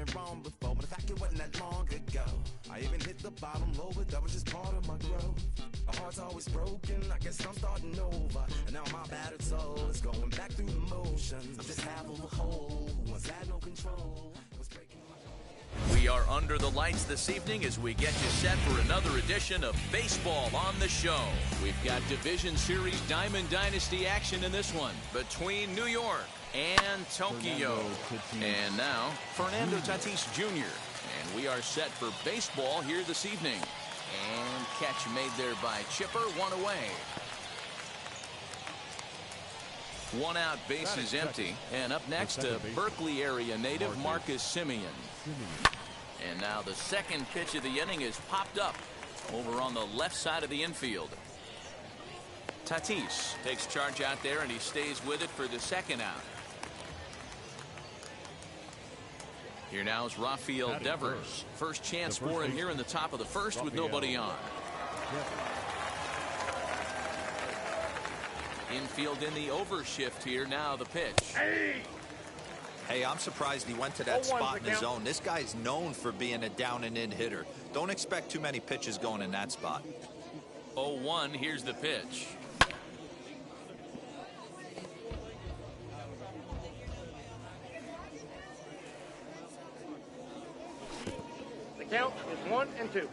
it wrong before, but the fact it wasn't that long ago. I even hit the bottom low, but that was just part of my growth. My heart's always broken, I guess I'm starting over. And now my battered soul is going back through the motions. I'm just half of a whole, once had no control. We are under the lights this evening as we get you set for another edition of Baseball on the Show. We've got Division Series Diamond Dynasty action in this one between New York and Tokyo. And now, Fernando Tatis Jr. And we are set for baseball here this evening. And catch made there by Chipper, one away. One out, base is empty. And up next, a Berkeley area native, Marcus Semien. And now the second pitch of the inning is popped up over on the left side of the infield. Tatis takes charge out there, and he stays with it for the second out. Here now is Rafael Devers. First chance for him here in the top of the first with nobody on. Infield in the overshift here. Now the pitch. Hey, I'm surprised he went to that spot in his zone. This guy's known for being a down and in hitter. Don't expect too many pitches going in that spot. 0-1, here's the pitch. The count is 1-2.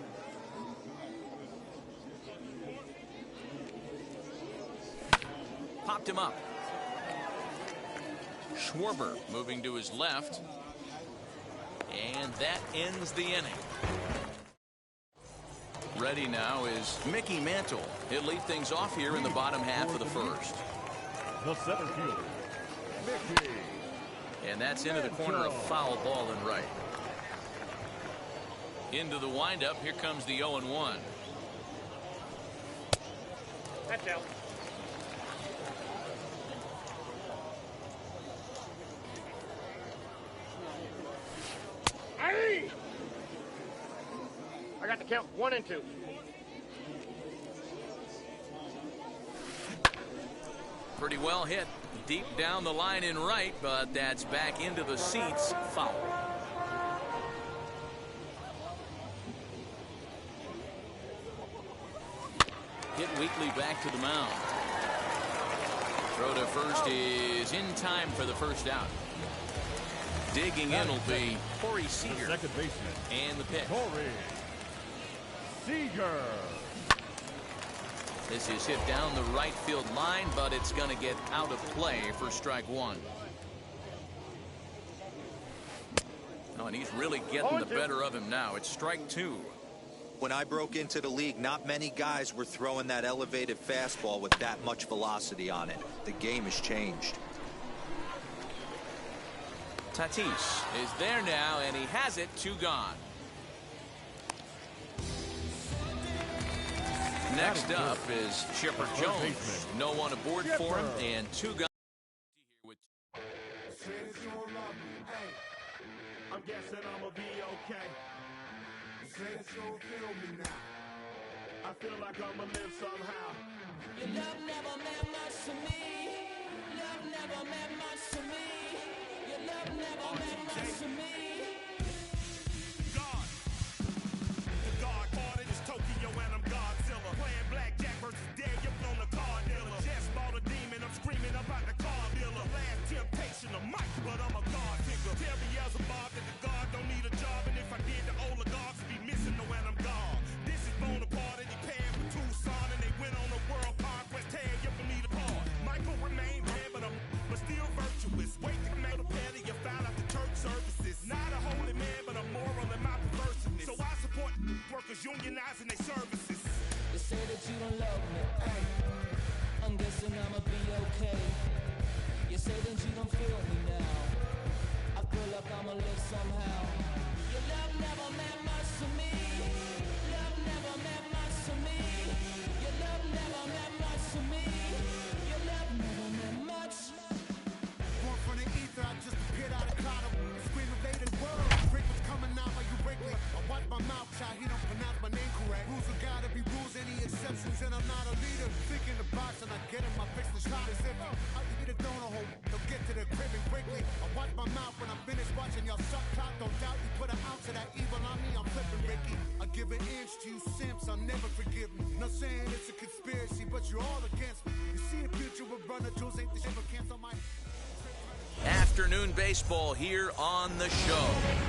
Popped him up. Schwarber moving to his left. And that ends the inning. Ready now is Mickey Mantle. He'll lead things off here in the bottom half of the first. The center fielder, Mickey. And that's into the corner, a foul ball and right. Into the windup. Here comes the 0-1. That's out. I got the count 1-2. Pretty well hit deep down the line in right, but that's back into the seats. Foul. Hit weakly back to the mound. Throw to first is in time for the first out. Digging in will be Corey Seager. Second baseman. And the pitch. Corey Seager. This is hit down the right field line, but it's going to get out of play for strike one. Oh, and he's really getting the better of him now. It's strike two. When I broke into the league, not many guys were throwing that elevated fastball with that much velocity on it. The game has changed. Tatis is there now, and he has it. Two gone. Next up is Chipper Jones. No one aboard for him, and two gone. I'm guessing I'ma be okay. Said you don't feel me now. I feel like I'ma live somehow. Your love never meant much to me. Love never meant much to me. Your love never meant much to me. God. The God parted is Tokyo and I'm Godzilla. Playing blackjack versus Daniel on the car dealer. Just bought a demon, I'm screaming about the car dealer. Last temptation of Mike, but I'm a God figure. Tell me as a Bob that the God don't need a job, and if I did, the oligarchs would be missing the when I'm gone. This is Bonaparte and he paired with Tucson, and they went on a world conquest. Tear you from me apart. Michael remained dead, but still virtuous. Wait to make a pair of you found out the church services. Not give an inch to you simps, I'll never forgive me. Not saying it's a conspiracy, but you're all against me. You see a future with runner tools, ain't the shit, but cancel my... Afternoon baseball here on the show.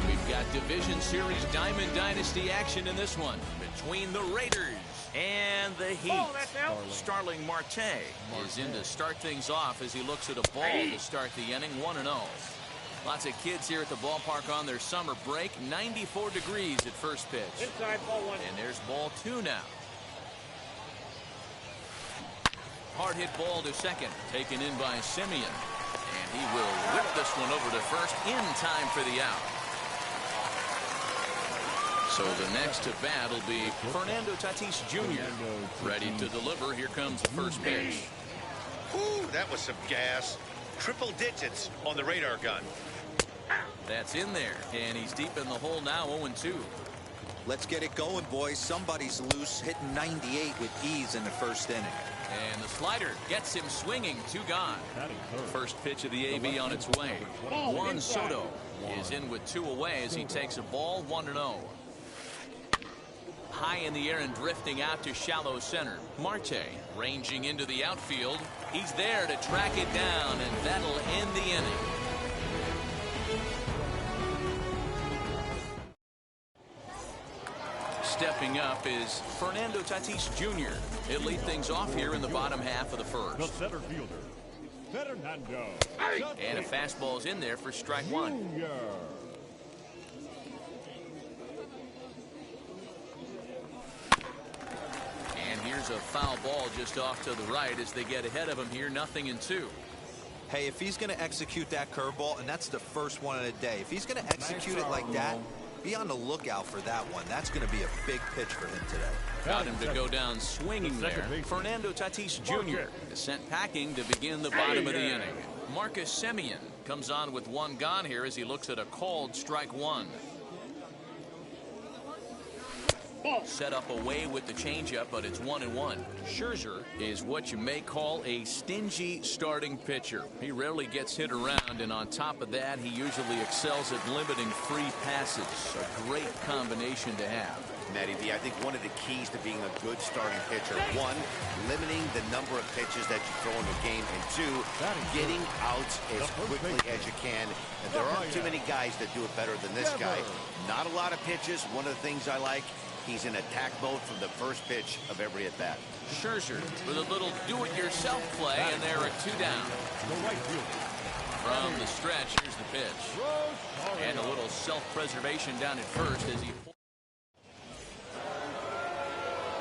We've got Division Series Diamond Dynasty action in this one between the Raiders and the Heat. Starling Marte is in to start things off as he looks at a ball to start the inning, 1-0. Lots of kids here at the ballpark on their summer break. 94 degrees at first pitch. Inside, ball 1. And there's ball 2 now. Hard hit ball to second, taken in by Simeon. And he will whip this one over to first in time for the out. So the next to bat will be Fernando Tatis Jr. Ready to deliver. Here comes the first pitch. Ooh, that was some gas. Triple digits on the radar gun. That's in there, and he's deep in the hole now, 0-2. Let's get it going, boys. Somebody's loose, hitting 98 with ease in the first inning. And the slider gets him swinging, 2 gone. First pitch of the AB on its way. Juan Soto is in with 2 away as he takes a ball, 1-0. High in the air and drifting out to shallow center. Marte ranging into the outfield. He's there to track it down, and that'll end the inning. Stepping up is Fernando Tatis Jr. He'll lead things off here in the bottom half of the first. The center fielder, Fernando. And a fastball's in there for strike 1. Jr. And here's a foul ball just off to the right as they get ahead of him here, 0-2. Hey, if he's going to execute that curveball, and that's the first one of the day, if he's going to execute it like that, be on the lookout for that one. That's going to be a big pitch for him today. Got him to go down swinging there. Fernando Tatis Jr. is sent packing to begin the bottom of the inning. Marcus Semien comes on with 1 gone here as he looks at a called strike 1. Set up away with the changeup, but it's 1-1. Scherzer is what you may call a stingy starting pitcher. He rarely gets hit around, and on top of that, he usually excels at limiting free passes. A great combination to have. Matty V, I think one of the keys to being a good starting pitcher, 1, limiting the number of pitches that you throw in the game, and 2, getting out as quickly as you can. And there aren't too many guys that do it better than this guy. Not a lot of pitches. One of the things I like, he's in attack mode from the first pitch of every at bat. Scherzer with a little do-it-yourself play, and there are 2 down. From the stretch, here's the pitch. And a little self-preservation down at first as he...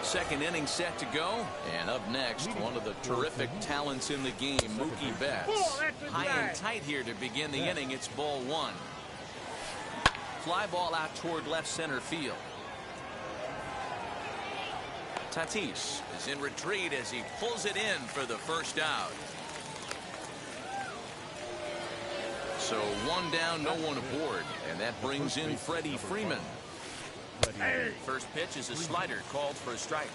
Second inning set to go. And up next, one of the terrific talents in the game, Mookie Betts. High and tight here to begin the inning. It's ball 1. Fly ball out toward left center field. Tatis is in retreat as he pulls it in for the first out. So 1 down, no one aboard, and that brings in Freddie Freeman. First pitch is a slider called for a strike.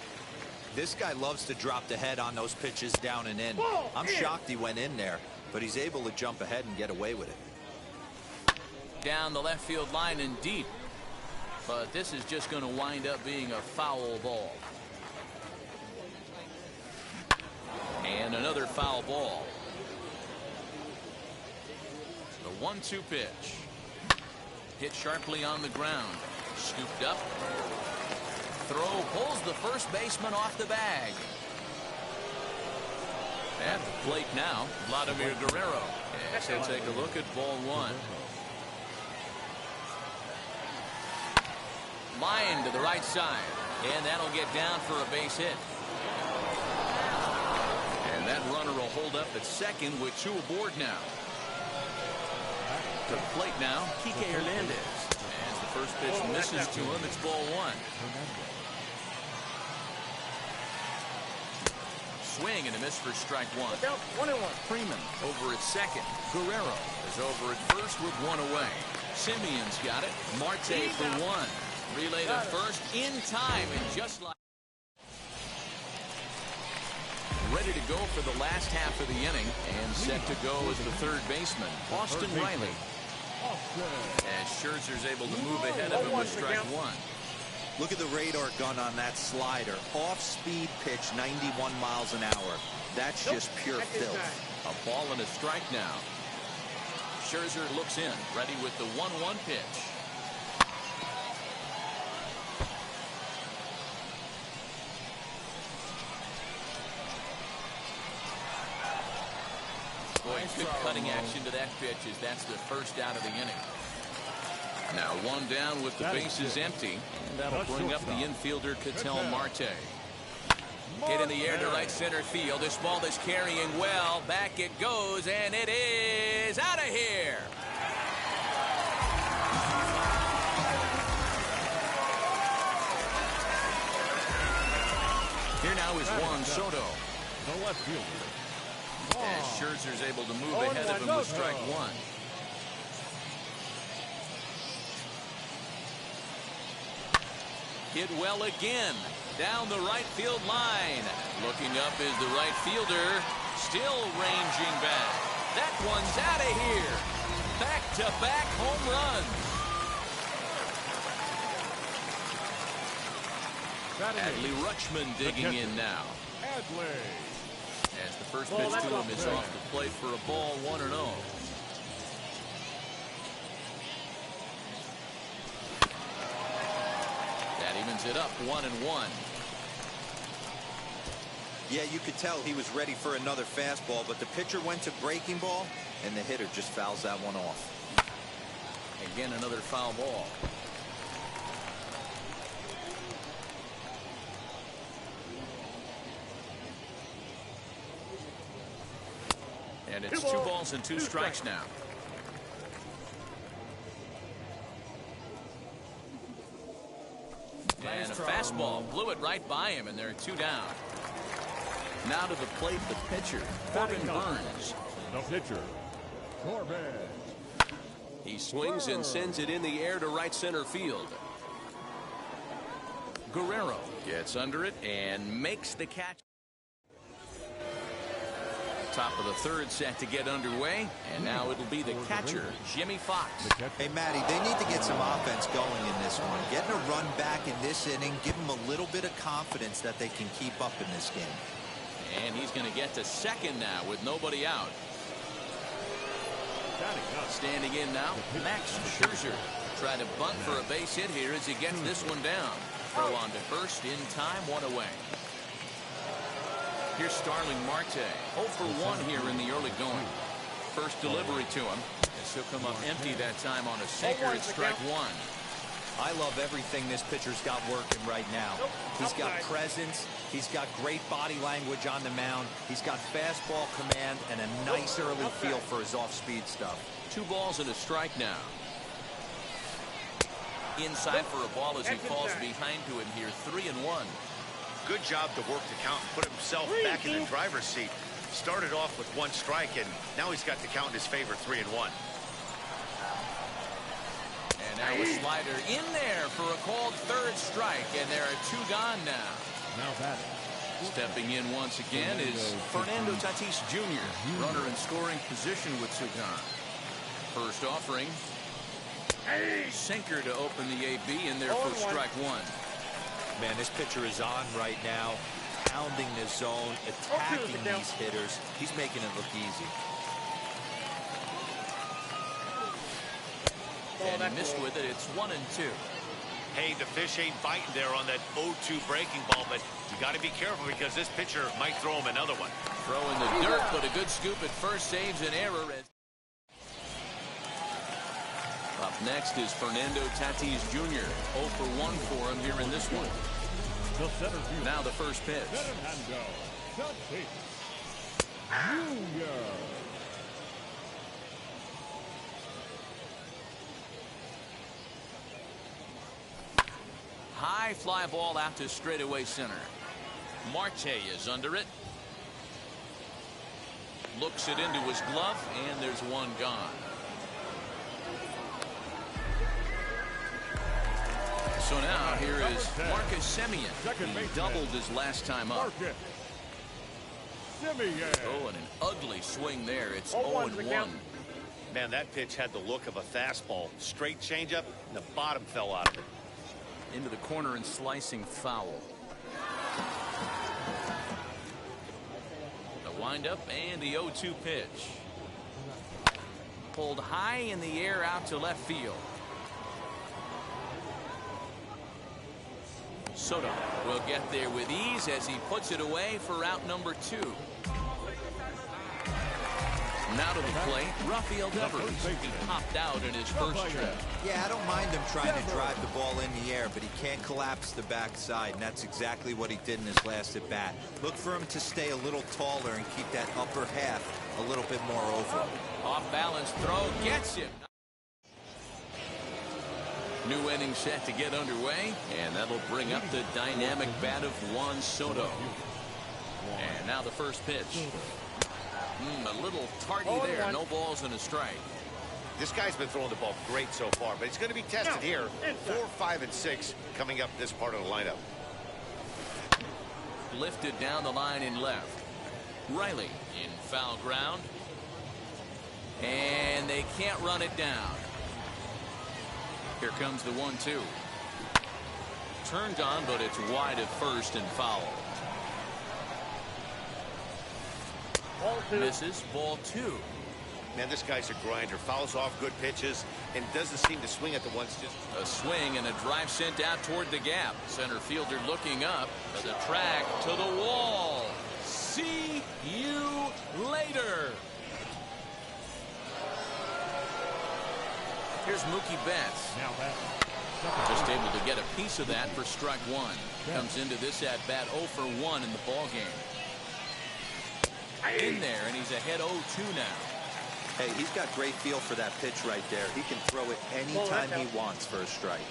This guy loves to drop the head on those pitches down and in. I'm shocked he went in there, but he's able to jump ahead and get away with it. Down the left field line and deep, but this is just going to wind up being a foul ball. And another foul ball. The 1-2 pitch. Hit sharply on the ground. Scooped up. Throw pulls the first baseman off the bag. At the plate now, Vladimir Guerrero. And so take a look at ball 1. Line to the right side. And that'll get down for a base hit. And that runner will hold up at second with 2 aboard now. To the plate now, Kike Hernandez. As the first pitch misses to him, it's ball 1. Swing and a miss for strike 1. 1-1. Freeman over at second. Guerrero is over at first with 1 away. Simeon's got it. Marte for 1. Relay to first in time, and just like ready to go for the last half of the inning, and set to go as the third baseman, Austin Riley. As Scherzer's able to move ahead of him with strike 1. Look at the radar gun on that slider. Off-speed pitch, 91 miles an hour. That's just pure filth. A ball and a strike now. Scherzer looks in, ready with the 1-1 pitch. Boy, good cutting action to that pitch as that's the first out of the inning. Now one down with the bases empty, and that'll bring up the infielder Ketel Marte. Hit in the air to right center field. This ball is carrying well. Back it goes, and it is out of here. Here now is Juan Soto. The left fielder. As Scherzer's able to move ahead of him with strike one. Hit well again. Down the right field line. Looking up is the right fielder. Still ranging back. That one's out of here. Back-to-back home runs. Adley Rutschman digging in now. As the first pitch to him is off the plate for a ball, 1-0. That evens it up, 1-1. Yeah, you could tell he was ready for another fastball, but the pitcher went to breaking ball, and the hitter just fouls that one off. Again, another foul ball. And it's 2 balls and 2 strikes now. And a fastball blew it right by him, and there are 2 down. Now to the plate, the pitcher, Corbin Burns. The pitcher, Corbin. He swings and sends it in the air to right center field. Guerrero gets under it and makes the catch. Top of the third set to get underway, and now it'll be the catcher, Jimmy Fox. Hey, Matty, they need to get some offense going in this one. Getting a run back in this inning, give them a little bit of confidence that they can keep up in this game. And he's going to get to second now with nobody out. Standing in now, Max Scherzer. Try to bunt for a base hit here as he gets this one down. Throw on to first in time, 1 away. Here's Starling Marte. 0 for 1 here in the early going. First delivery to him. As he'll come up empty that time on a sinker at strike 1. I love everything this pitcher's got working right now. He's got presence. He's got great body language on the mound. He's got fastball command and a nice early feel for his off-speed stuff. 2 balls and a strike now. Inside for a ball as he falls behind to him here. 3-1. Good job to work the count and put himself back in the driver's seat. Started off with 1 strike, and now he's got the count in his favor, 3-1. And now a slider in there for a called third strike, and there are 2 gone now. Now batting. Stepping in once again is Fernando Tatis Jr., runner in scoring position with 2 gone. First offering. Sinker to open the AB, and there for strike 1. Man, this pitcher is on right now, pounding the zone, attacking these hitters. He's making it look easy. And he missed with it. It's 1-2. Hey, the fish ain't biting there on that 0-2 breaking ball, but you got to be careful because this pitcher might throw him another one. Throw in the dirt, but a good scoop at first saves an error. Up next is Fernando Tatis Jr. 0 for 1 for him here in this one. Now the first pitch. Fernando Tatis Jr. High fly ball out to straightaway center. Marte is under it. Looks it into his glove, and there's 1 gone. So now here is Marcus Semien. He doubled his last time up. Oh, and an ugly swing there. It's 0-1. Man, that pitch had the look of a fastball. Straight changeup, and the bottom fell out of it. into the corner and slicing foul. The windup and the 0-2 pitch. Pulled high in the air out to left field. Soto will get there with ease as he puts it away for out number 2. Now to the plate, Rafael Devers. He popped out in his first trip. Yeah, I don't mind him trying to drive the ball in the air, but he can't collapse the backside, and that's exactly what he did in his last at bat. Look for him to stay a little taller and keep that upper half a little bit more oval. Off balance throw gets him. New inning set to get underway, and that'll bring up the dynamic bat of Juan Soto. And now the first pitch. A little tardy there. No balls and a strike. This guy's been throwing the ball great so far, but he's going to be tested here. 4, 5, and 6 coming up this part of the lineup. Lifted down the line in left. Riley in foul ground. And they can't run it down. Here comes the 1-2. Turned on, but it's wide at first and foul. Misses. Ball 2. Man, this guy's a grinder. Fouls off good pitches and doesn't seem to swing at the ones. Just a swing and a drive sent out toward the gap. Center fielder looking up. The track to the wall. See you later. Here's Mookie Betts. Just able to get a piece of that for strike 1. Comes into this at bat 0 for 1 in the ball game. In there, and he's ahead 0-2 now. Hey, he's got great feel for that pitch right there. He can throw it anytime he wants for a strike.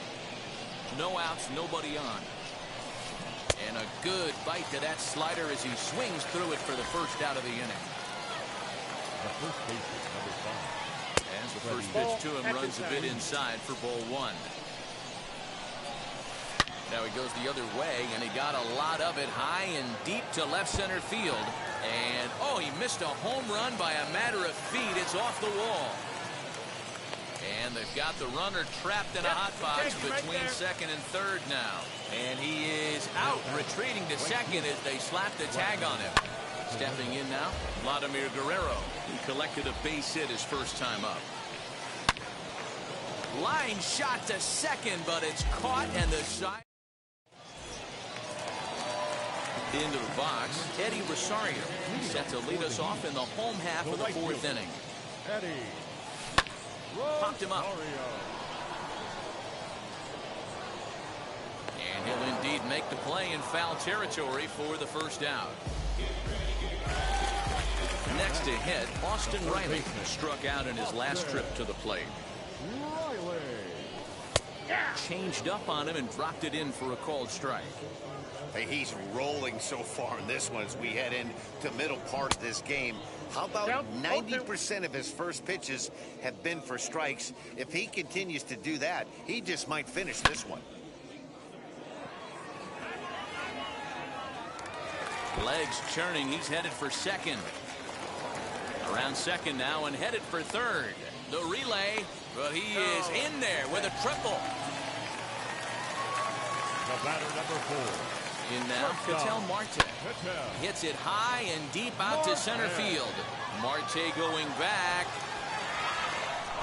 No outs, nobody on. And a good bite to that slider as he swings through it for the first out of the inning. The first baseman, number 5. As the first pitch to him runs a bit inside for ball 1. Now he goes the other way, and he got a lot of it high and deep to left center field. And, oh, he missed a home run by a matter of feet. It's off the wall. And they've got the runner trapped in a hot box between second and third now. And he is out, retreating to second as they slap the tag on him. Stepping in now, Vladimir Guerrero. He collected a base hit his first time up. Line shot to second, but it's caught, and the side into the box. Eddie Rosario set to lead us off in the home half of the 4th inning. Eddie Popped him up. And he'll indeed make the play in foul territory for the first out. Next to hit, Austin Riley struck out in his last trip to the plate. Riley. Changed up on him and dropped it in for a called strike. Hey, he's rolling so far in this one as we head into the middle part of this game. How about 90% of his first pitches have been for strikes? If he continues to do that, he just might finish this one. Legs churning. He's headed for second. Around second now and headed for third. The relay, but he is in there with a triple. The batter, number 4. In now, Ketel Marte. Hits it high and deep out to center field. Marte going back.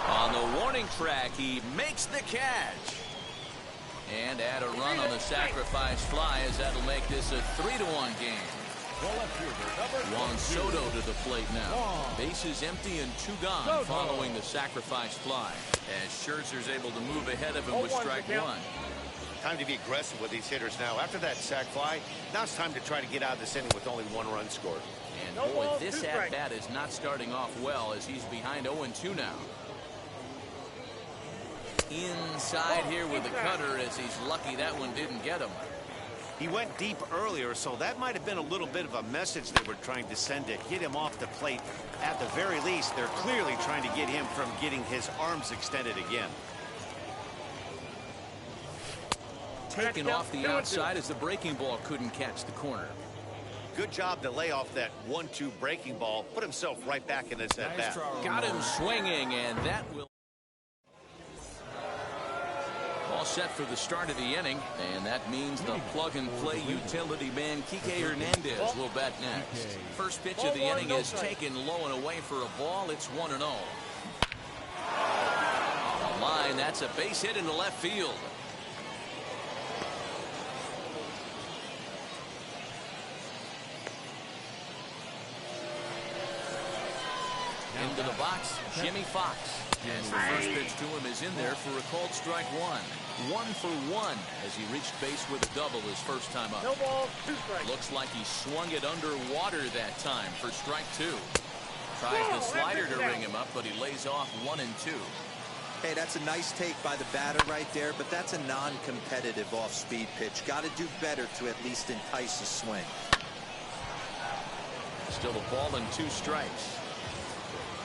On the warning track, he makes the catch. And add a run on the sacrifice fly as that'll make this a 3-1 game. Juan Soto to the plate now. Bases empty and 2 gone following the sacrifice fly. As Scherzer's able to move ahead of him with strike 1. Time to be aggressive with these hitters now. After that sac fly, now it's time to try to get out of this inning with only 1 run scored. And boy, this at-bat is not starting off well as he's behind 0-2 now. Inside here with the cutter as he's lucky that one didn't get him. He went deep earlier, so that might have been a little bit of a message they were trying to send to get him off the plate. At the very least, they're clearly trying to get him from getting his arms extended again. Taken off the outside as the breaking ball couldn't catch the corner. Good job to lay off that 1-2 breaking ball. Put himself right back in this at bat. Got him swinging, and that will. All set for the start of the inning, and that means the plug-and-play utility man Kike Hernandez will bat next. First pitch of the inning is taken low and away for a ball. It's 1-0. On the line, that's a base hit into left field. Into the box, Jimmy Fox. As the first pitch to him is in there for a called strike one. 1 for 1 as he reached base with a double his first time up. No ball, 2 strikes. Looks like he swung it underwater that time for strike 2. Tries the slider to ring him up, but he lays off 1 and 2. Hey, that's a nice take by the batter right there, but that's a non-competitive off-speed pitch. Got to do better to at least entice a swing. Still a ball and 2 strikes.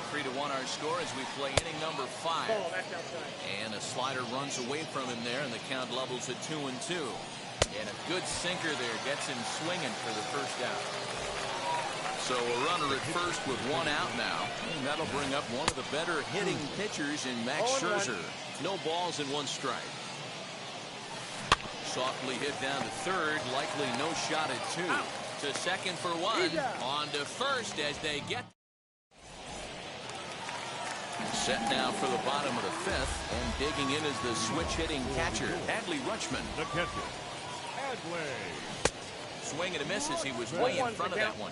3-1 our score as we play inning number 5. Ball, that's outside. And a slider runs away from him there, and the count levels at 2 and 2. And a good sinker there gets him swinging for the first out. So a runner at first with 1 out now, and that'll bring up one of the better hitting pitchers in Max Scherzer. No balls and 1 strike. Softly hit down to third, likely no shot at 2. To second for 1. On to first as they get. Set now for the bottom of the 5th, and digging in is the switch-hitting catcher, Adley Rutschman. The catcher, Adley. Swing and a miss as he was way in front of that one.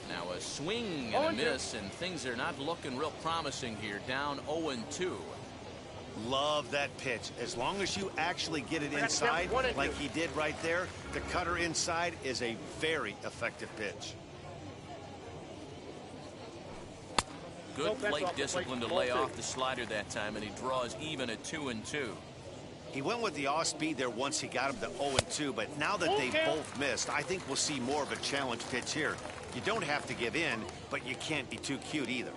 Now a swing and a miss, and things are not looking real promising here. Down 0-2. Love that pitch. As long as you actually get it inside, like he did right there, the cutter inside is a very effective pitch. Good plate discipline to lay off the slider that time, and he draws even at 2-2. He went with the off speed there once he got him to 0-2, but now that they both missed, I think we'll see more of a challenge pitch here. You don't have to give in, but you can't be too cute either.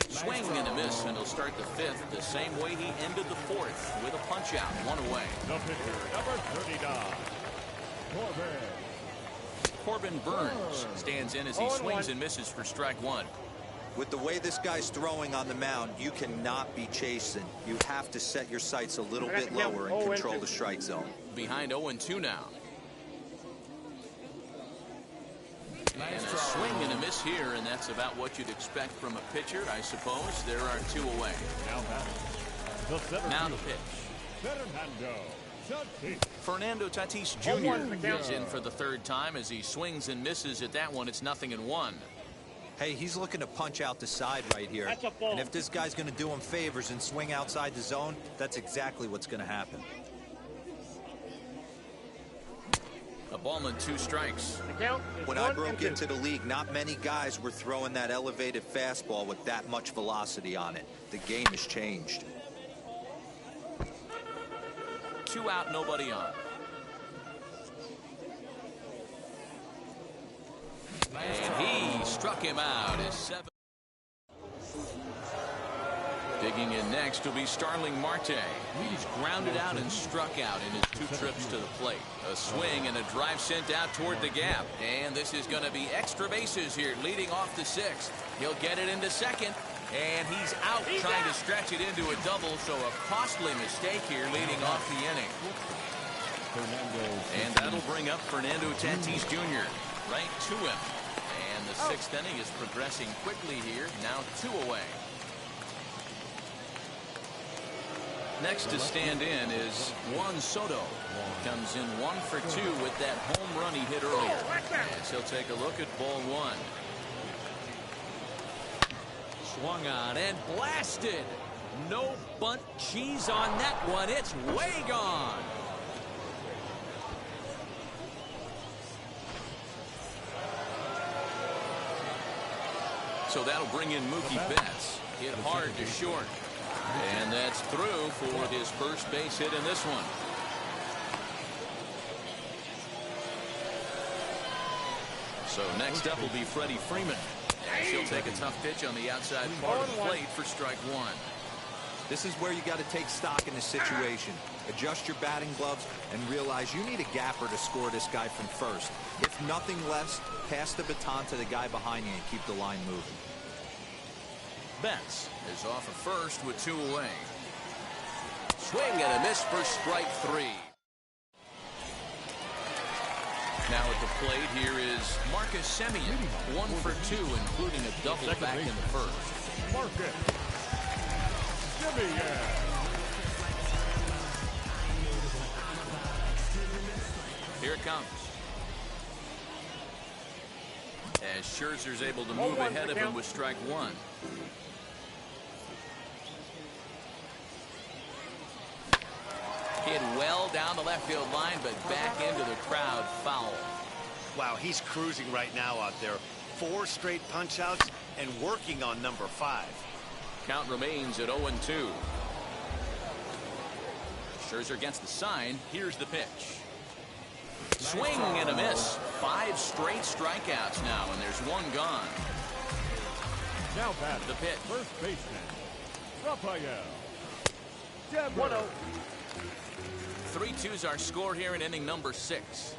Swing and a miss, and he'll start the 5th the same way he ended the 4th with a punch out, 1 away. The pitcher, number 39, Corbin Burns stands in as he swings and misses for strike 1. With the way this guy's throwing on the mound, you cannot be chasing. You have to set your sights a little bit lower and control the strike zone. Behind 0-2 now. And a swing and a miss here, and that's about what you'd expect from a pitcher, I suppose. There are 2 away. Now the pitch. Fernando Tatis Jr. is in for the 3rd time as he swings and misses at that one. It's 0-1. Hey, he's looking to punch out the side right here. And if this guy's going to do him favors and swing outside the zone, that's exactly what's going to happen. A ball and 2 strikes. When I broke into the league, not many guys were throwing that elevated fastball with that much velocity on it. The game has changed. 2 out, nobody on. And he struck him out as 7. Digging in next will be Starling Marte. He's grounded out and struck out in his 2 trips to the plate. A swing and a drive sent out toward the gap. And this is going to be extra bases here, leading off the 6th. He'll get it into second, and he's out trying to stretch it into a double, so a costly mistake here leading off the inning. And that'll bring up Fernando Tatis Jr. right to him. And the 6th inning is progressing quickly here, now 2 away. Next to stand in is Juan Soto. Comes in 1 for 2 with that home run he hit earlier. As he'll take a look at ball 1. Swung on and blasted. No bunt cheese on that one. It's way gone. So that'll bring in Mookie Betts. Hit hard to short. And that's through for his first base hit in this one. So next up will be Freddie Freeman. As he'll take a tough pitch on the outside part of the plate for strike 1. This is where you got to take stock in this situation. Adjust your batting gloves and realize you need a gapper to score this guy from first. If nothing less, pass the baton to the guy behind you and keep the line moving. Betts is off of first with 2 away. Swing and a miss for strike 3. Now at the plate, here is Marcus Semien, 1 for 2, including a double back in the first. Marcus Semien. Here it comes. As Scherzer's able to move ahead of him with strike 1. Hit well down the left field line, but back into the crowd, foul. Wow, he's cruising right now out there. 4 straight punch-outs and working on number 5. Count remains at 0-2. Scherzer gets the sign. Here's the pitch. Swing and a miss. 5 straight strikeouts now, and there's 1 gone. Now batting the pitch. First baseman, Rafael Devers. 1-0. 3-2's our score here in inning number 6.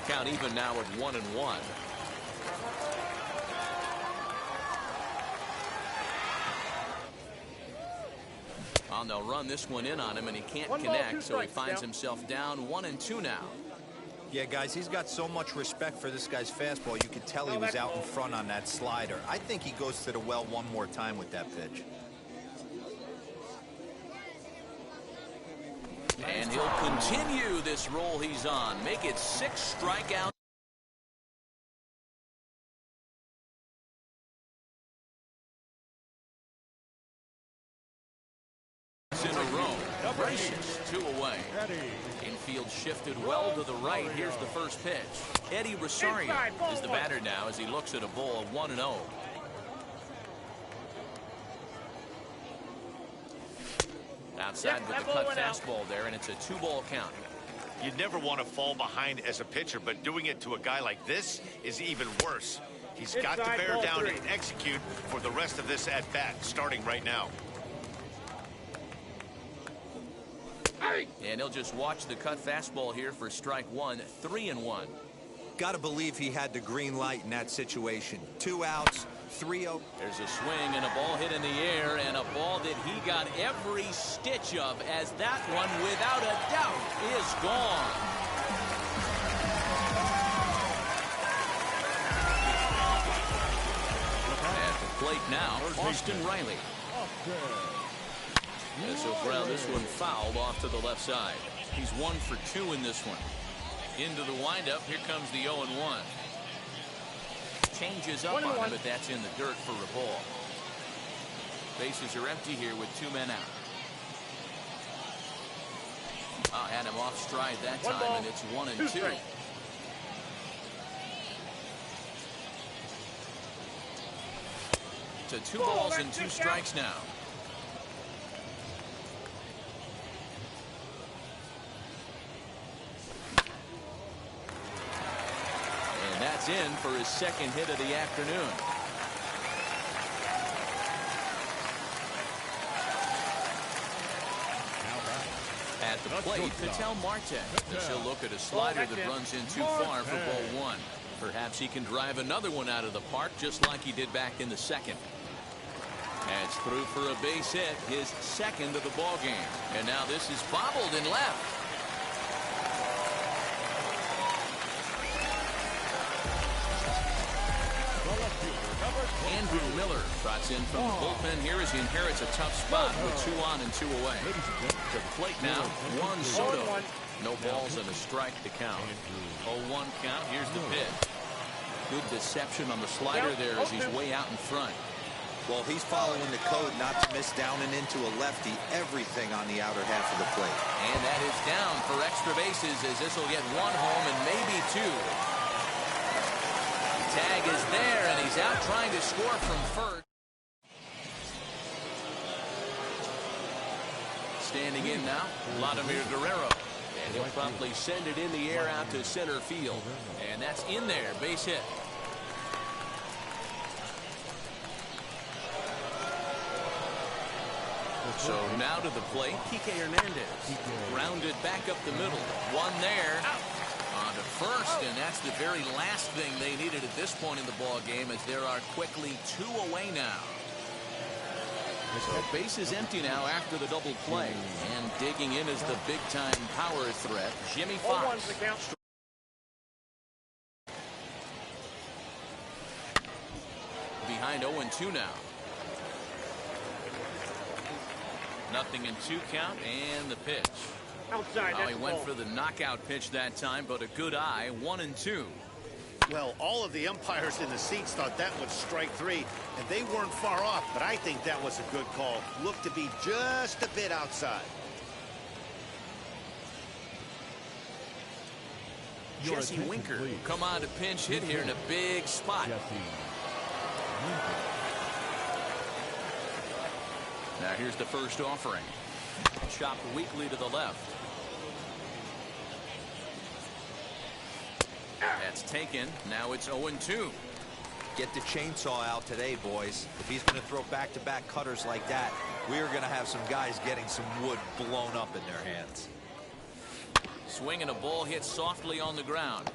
Count even now at 1-1. They'll run this one in on him, and he can't connect, so he finds himself down 1-2 now. Yeah, guys, he's got so much respect for this guy's fastball. You could tell he was out in front on that slider. I think he goes to the well one more time with that pitch. And he'll continue this roll he's on. Make it 6 strikeouts. In a row. Gracious, 2 away. Infield shifted well to the right. Here's the first pitch. Eddie Rosario is the batter now as he looks at a ball of 1-0. Outside with the cut fastball there, and it's a 2-ball count. You never want to fall behind as a pitcher, but doing it to a guy like this is even worse. He's got to bear down and execute for the rest of this at-bat, starting right now. And he'll just watch the cut fastball here for strike 1, 3-1. Got to believe he had the green light in that situation. 2 outs, 3-0. There's a swing and a ball hit in the air, and a ball that he got every stitch of, as that one, without a doubt, is gone. At the plate now, Austin Riley. So Brown, this one fouled off to the left side. He's 1 for 2 in this one. Into the windup. Here comes the 0-1. Changes up on him, but that's in the dirt for a ball. Bases are empty here with 2 men out. Had him off stride that time, and it's 1-2. To 2 balls and 2 strikes now. That's in for his 2nd hit of the afternoon. At the plate, Ketel Marte. As he'll look at a slider that runs in too far for ball 1. Perhaps he can drive another one out of the park, just like he did back in the 2nd. That's through for a base hit, his 2nd of the ball game. And now this is bobbled in left. Andrew Miller trots in from the bullpen here as he inherits a tough spot with 2 on and 2 away. To the plate now, Juan Soto. No balls and a strike to count. 0-1 count. Here's the pitch. Good deception on the slider there as he's way out in front. Well, he's following the code not to miss down and into a lefty. Everything on the outer half of the plate. And that is down for extra bases as this will get 1 home and maybe 2. Tag is there, and he's out trying to score from first. Standing in now, Vladimir Guerrero. And he'll promptly send it in the air out to center field. And that's in there, base hit. So now to the plate, Kike Hernandez. Grounded back up the middle. 1 there. On to first, and that's the very last thing they needed at this point in the ball game, as there are quickly 2 away now. So base is empty now after the double play, and digging in is the big-time power threat, Jimmy Fox. Behind 0-2 now. 0-2 count, and the pitch. Outside. He went for the knockout pitch that time, but a good eye. 1-2. Well, all of the umpires in the seats thought that was strike 3, and they weren't far off, but I think that was a good call. Looked to be just a bit outside. Jesse Winker will come on to pinch hit here in a big spot. Now here's the first offering. Chopped weakly to the left. That's taken. Now it's 0-2. Get the chainsaw out today, boys. If he's going to throw back-to-back cutters like that, we are going to have some guys getting some wood blown up in their hands. Swinging a ball hit softly on the ground.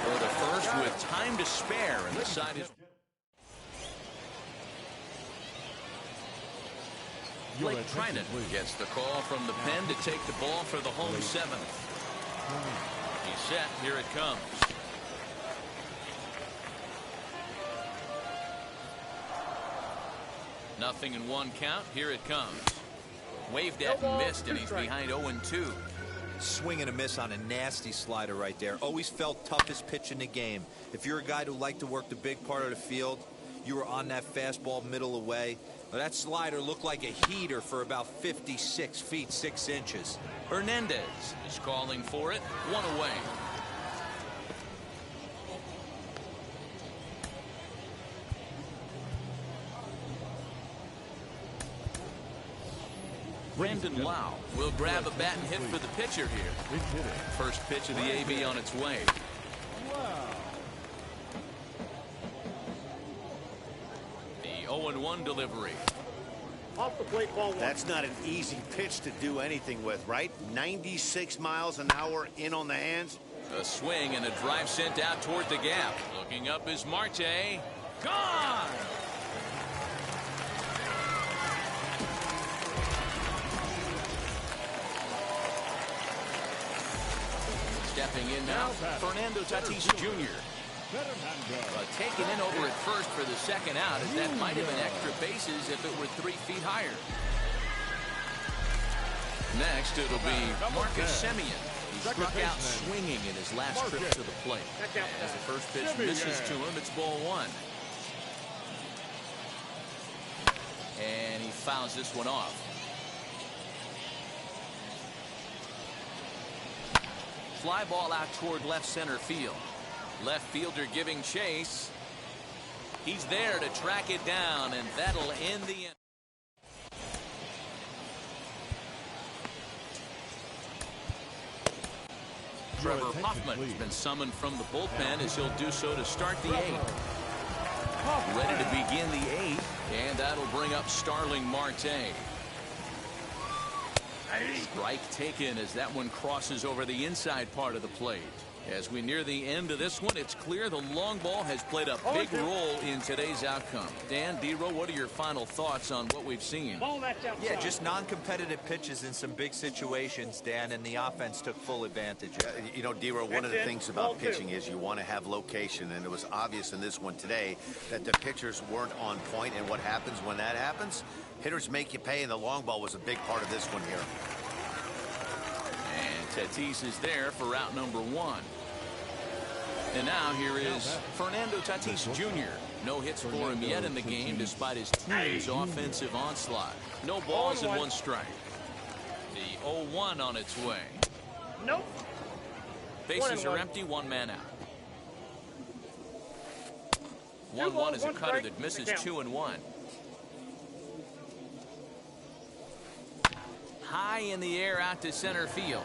For the first with time to spare, and the side is... Blake Trinan gets the call from the pen to take the ball for the home 7th. He's set. Here it comes. Nothing in 1 count. Here it comes. Waved at and missed, and he's behind 0-2. Swing and a miss on a nasty slider right there. Always felt toughest pitch in the game. If you're a guy who liked to work the big part of the field, you were on that fastball middle away. Well, that slider looked like a heater for about 56 feet 6 inches. Hernandez is calling for it. 1 away. Brandon Lau will grab a bat and hit for the pitcher here. First pitch of the AB on its way. The 0-1 delivery. Off the plate, ball 1. That's not an easy pitch to do anything with, right? 96 miles an hour in on the hands. A swing and a drive sent out toward the gap. Looking up is Marte. Gone! Stepping in now, Fernando Tatis Jr. Taken in over at first for the second out, as that might have been extra bases if it were 3 feet higher. Next, it'll be Marcus Semien. He struck out swinging in his last trip to the plate. As the first pitch misses to him, it's ball 1. And he fouls this one off. Fly ball out toward left center field. Left fielder giving chase. He's there to track it down, and that'll end the inning. Trevor Hoffman has been summoned from the bullpen, as he'll do so to start the 8th. Ready to begin the 8th, and that'll bring up Starling Marte. Strike taken as that one crosses over the inside part of the plate. As we near the end of this one, it's clear the long ball has played a big role in today's outcome. Dan, Dero, what are your final thoughts on what we've seen? Yeah, just non-competitive pitches in some big situations, Dan, and the offense took full advantage. You know, Dero, one of the things about pitching is you want to have location, and it was obvious in this one today that the pitchers weren't on point, and what happens when that happens? Hitters make you pay, and the long ball was a big part of this one here. And Tatis is there for route number 1. And now here is Fernando Tatis Jr. No hits for him yet in the game, despite his team's offensive onslaught. No balls and 1 strike. The 0-1 on its way. Nope. Bases are empty, 1 man out. 1-1 is a cutter that misses 2-1. High in the air out to center field.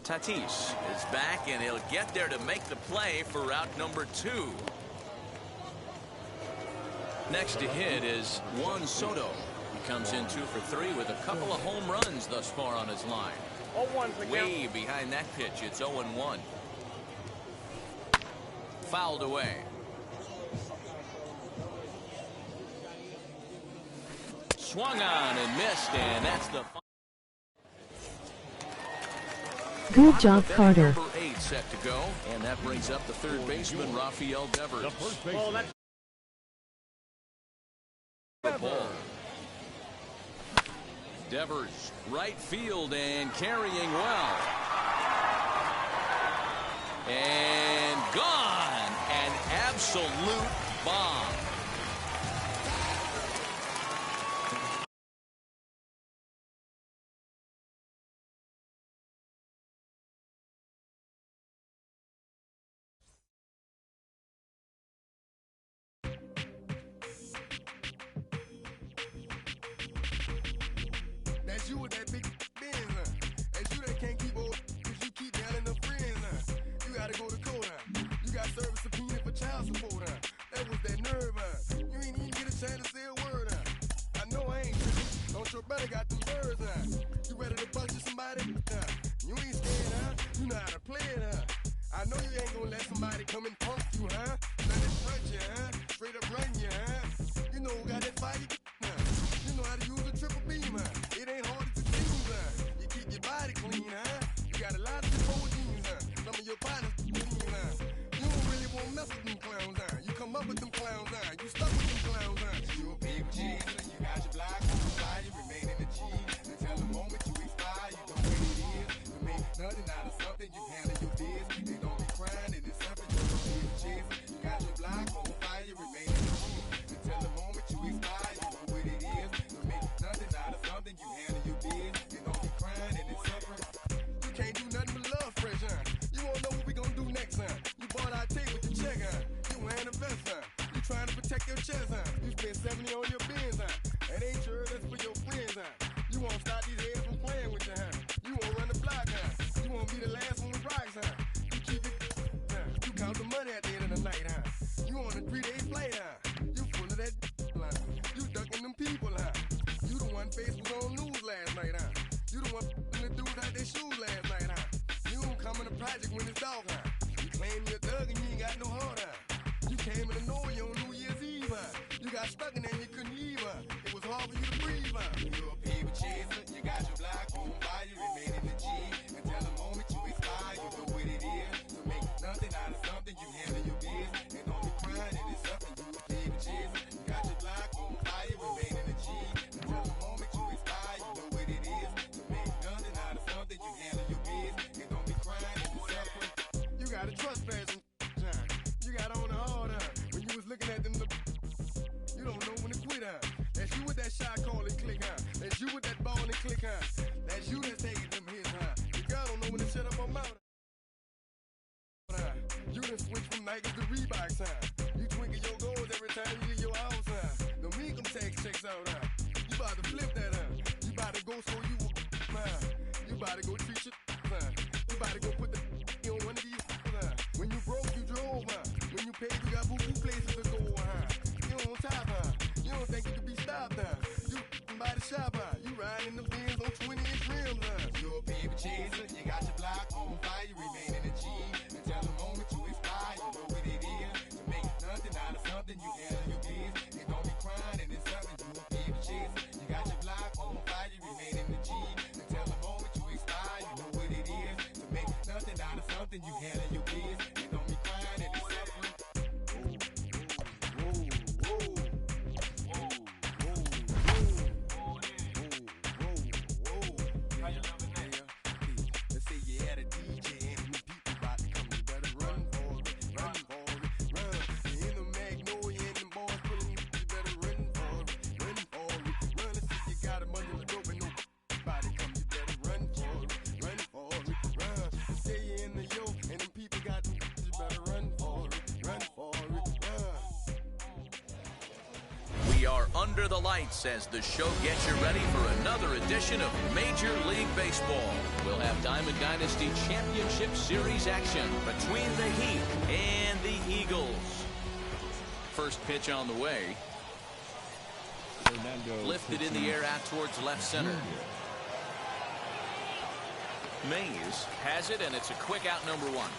Tatis is back, and he'll get there to make the play for route number 2. Next to hit is Juan Soto. He comes in 2 for 3 with a couple of home runs thus far on his line. 0-1's the count. Way behind that pitch. It's 0-1. Fouled away. Swung on and missed, and that's the... Good job, Carter. Number 8 set to go, and that brings up the third baseman, Rafael Devers. The first baseman. Devers, right field and carrying well. And gone. An absolute bomb. That's you with that big Benz, That's you that can't keep old, cause you keep yelling the friends, You gotta go to court, You got service subpoena for child support, That was that nerve, You ain't even get a chance to say a word, I know I ain't tripping. Don't your brother got them birds, You ready to bust you somebody, You ain't scared, You know how to play it, I know you ain't gonna let somebody come and punk you, Let it front you, Straight up run you, You know who got that fire, You know how to use a triple beam, It ain't hard as it seems, You keep your body clean, You got a lot of people jeans, Some of your partners, You don't really want to mess with them clowns, You come up with them clowns, You stuck with them clowns, You a big G, you got your block on fire, you remain in the G. Until the moment you expire, you know what it is. You make nothing out of something, you handle your biz. They don't be crying, and it's something you don't be chase. You got your block on fire, you remain in the G. Until the moment you expire, you know what it is. You make nothing out of something, you handle your biz. They don't be crying, and it's something. You can't do nothing but love fresh, You won't know what we gonna do next, You bought our tape with your check, You wearing a vest, You trying to protect your chest, You spent 70 on your bins, It ain't sure that's for your friends, You won't stop these heads from playing with you, You won't run the block, You won't be the last one with rocks, You keep it, You count the money at the end of the night, You on a 3-day flight, You full of that, You ducking them people, You the one face was on news last night, You the one the dudes out their shoes last night, You don't come in the project when it's dark, You claim you're a thug and you ain't got no heart, You came in the Norway on New Year's Eve, You got stuck in there and you couldn't leave, It was hard for you to breathe, You a paper chaser, you got your block on fire, you remain in the G. Until the moment you expire, you know what it is. To make nothing out of something, you handle your biz. And don't be crying, it is something, you a paper chaser. You got your block on fire, you remain in the G. Until the moment you expire, you know what it is. To make nothing out of something, you handle your biz. And don't be crying, it is something. You got a trespass and you got on the hard, when you was looking at them, you don't know when to quit, That's you with that shot call and click, That's you with that ball and click, That's you that's taking them hits, Your girl don't know when to shut up her mouth, You done switch from Nikes to Reeboks, You twinkle your goals every time you leave your house, No income tax checks out, You about to flip that, You about to go so you will, You about to go treat your, You about to go put the on one of these, When you broke, you drove, When you paid, you got boo-boo places to go, You on top, You don't think you can be stopped, You by the shop, You riding in the Benz on 20-inch rims, You a paper chaser, you got your block on fire, you remain in the G. Until the moment you expire, you know what it is. To make nothing out of something, you handle your biz. And don't be crying, and it's something, you a paper chaser. You got your block on fire, you remain in the G. Until the moment you expire, you know what it is. To make nothing out of something, you handle your biz. And don't be crying, and it's something. Let's say you had a DJ and them people about to come, you better run for it, run. You in the Magnolia and them boys pulling you better run for it. Let's say you got a money to dope and nobody come, you better run for it. Let's say you in the yo and them people got them, you better run for it. We are under the lights as the show gets you ready for another edition of Major League Baseball. We'll have Diamond Dynasty Championship Series action between the Heat and the Eagles. First pitch on the way. Lifted in the air out towards left center. Mays has it, and it's a quick out, number 1.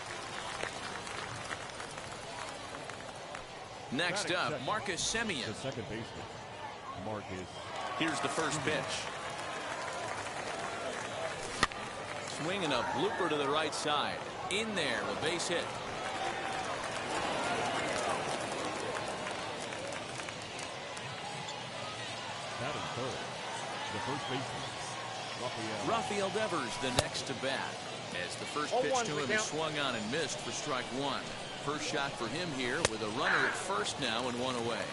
Next up, Marcus Semien. The second baseman, Marcus. Here's the first pitch. Swinging a blooper to the right side. In there, a base hit. Batting third, the first baseman, Rafael Devers, the next to bat. As the first pitch to him is swung on and missed for strike 1. First shot for him here with a runner at first now and 1 away.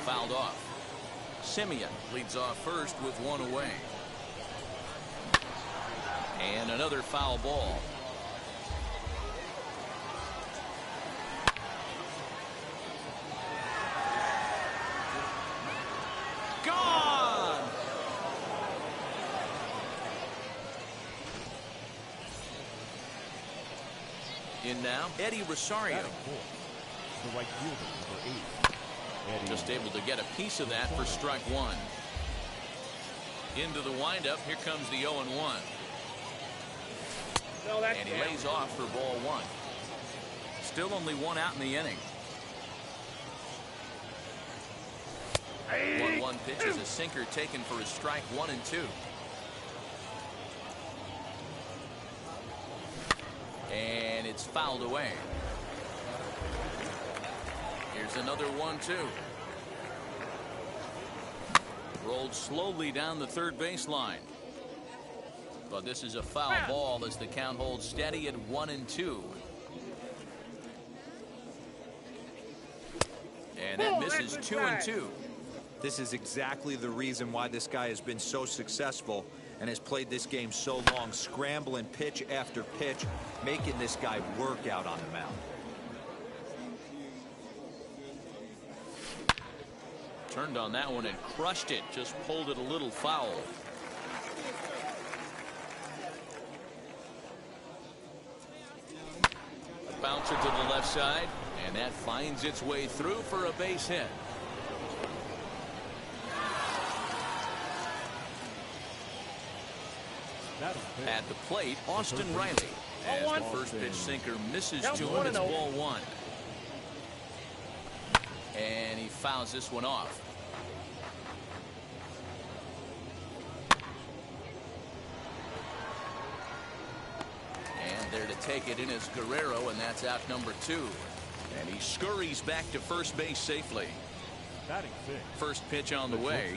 Fouled off. Semien leads off first with 1 away. And another foul ball. Gone! In now, Eddie Rosario. The right fielder, number 8. Just able to get a piece of that for strike 1. Into the windup. Here comes the 0-1. And he lays off for ball 1. Still only 1 out in the inning. 1-1 pitch is a sinker taken for his strike 1 and 2. And it's fouled away. Here's another 1-2. Rolled slowly down the third baseline. But this is a foul ball as the count holds steady at 1-2. And that misses 2-2. This is exactly the reason why this guy has been so successful and has played this game so long, scrambling pitch after pitch, making this guy work out on the mound. Turned on that one and crushed it. Just pulled it a little foul. A bouncer to the left side, and that finds its way through for a base hit. At the plate, Austin Riley. As the first pitch sinker misses to him, it's ball 1. And he fouls this one off. And there to take it in is Guerrero, and that's out number 2. And he scurries back to first base safely. First pitch on the way.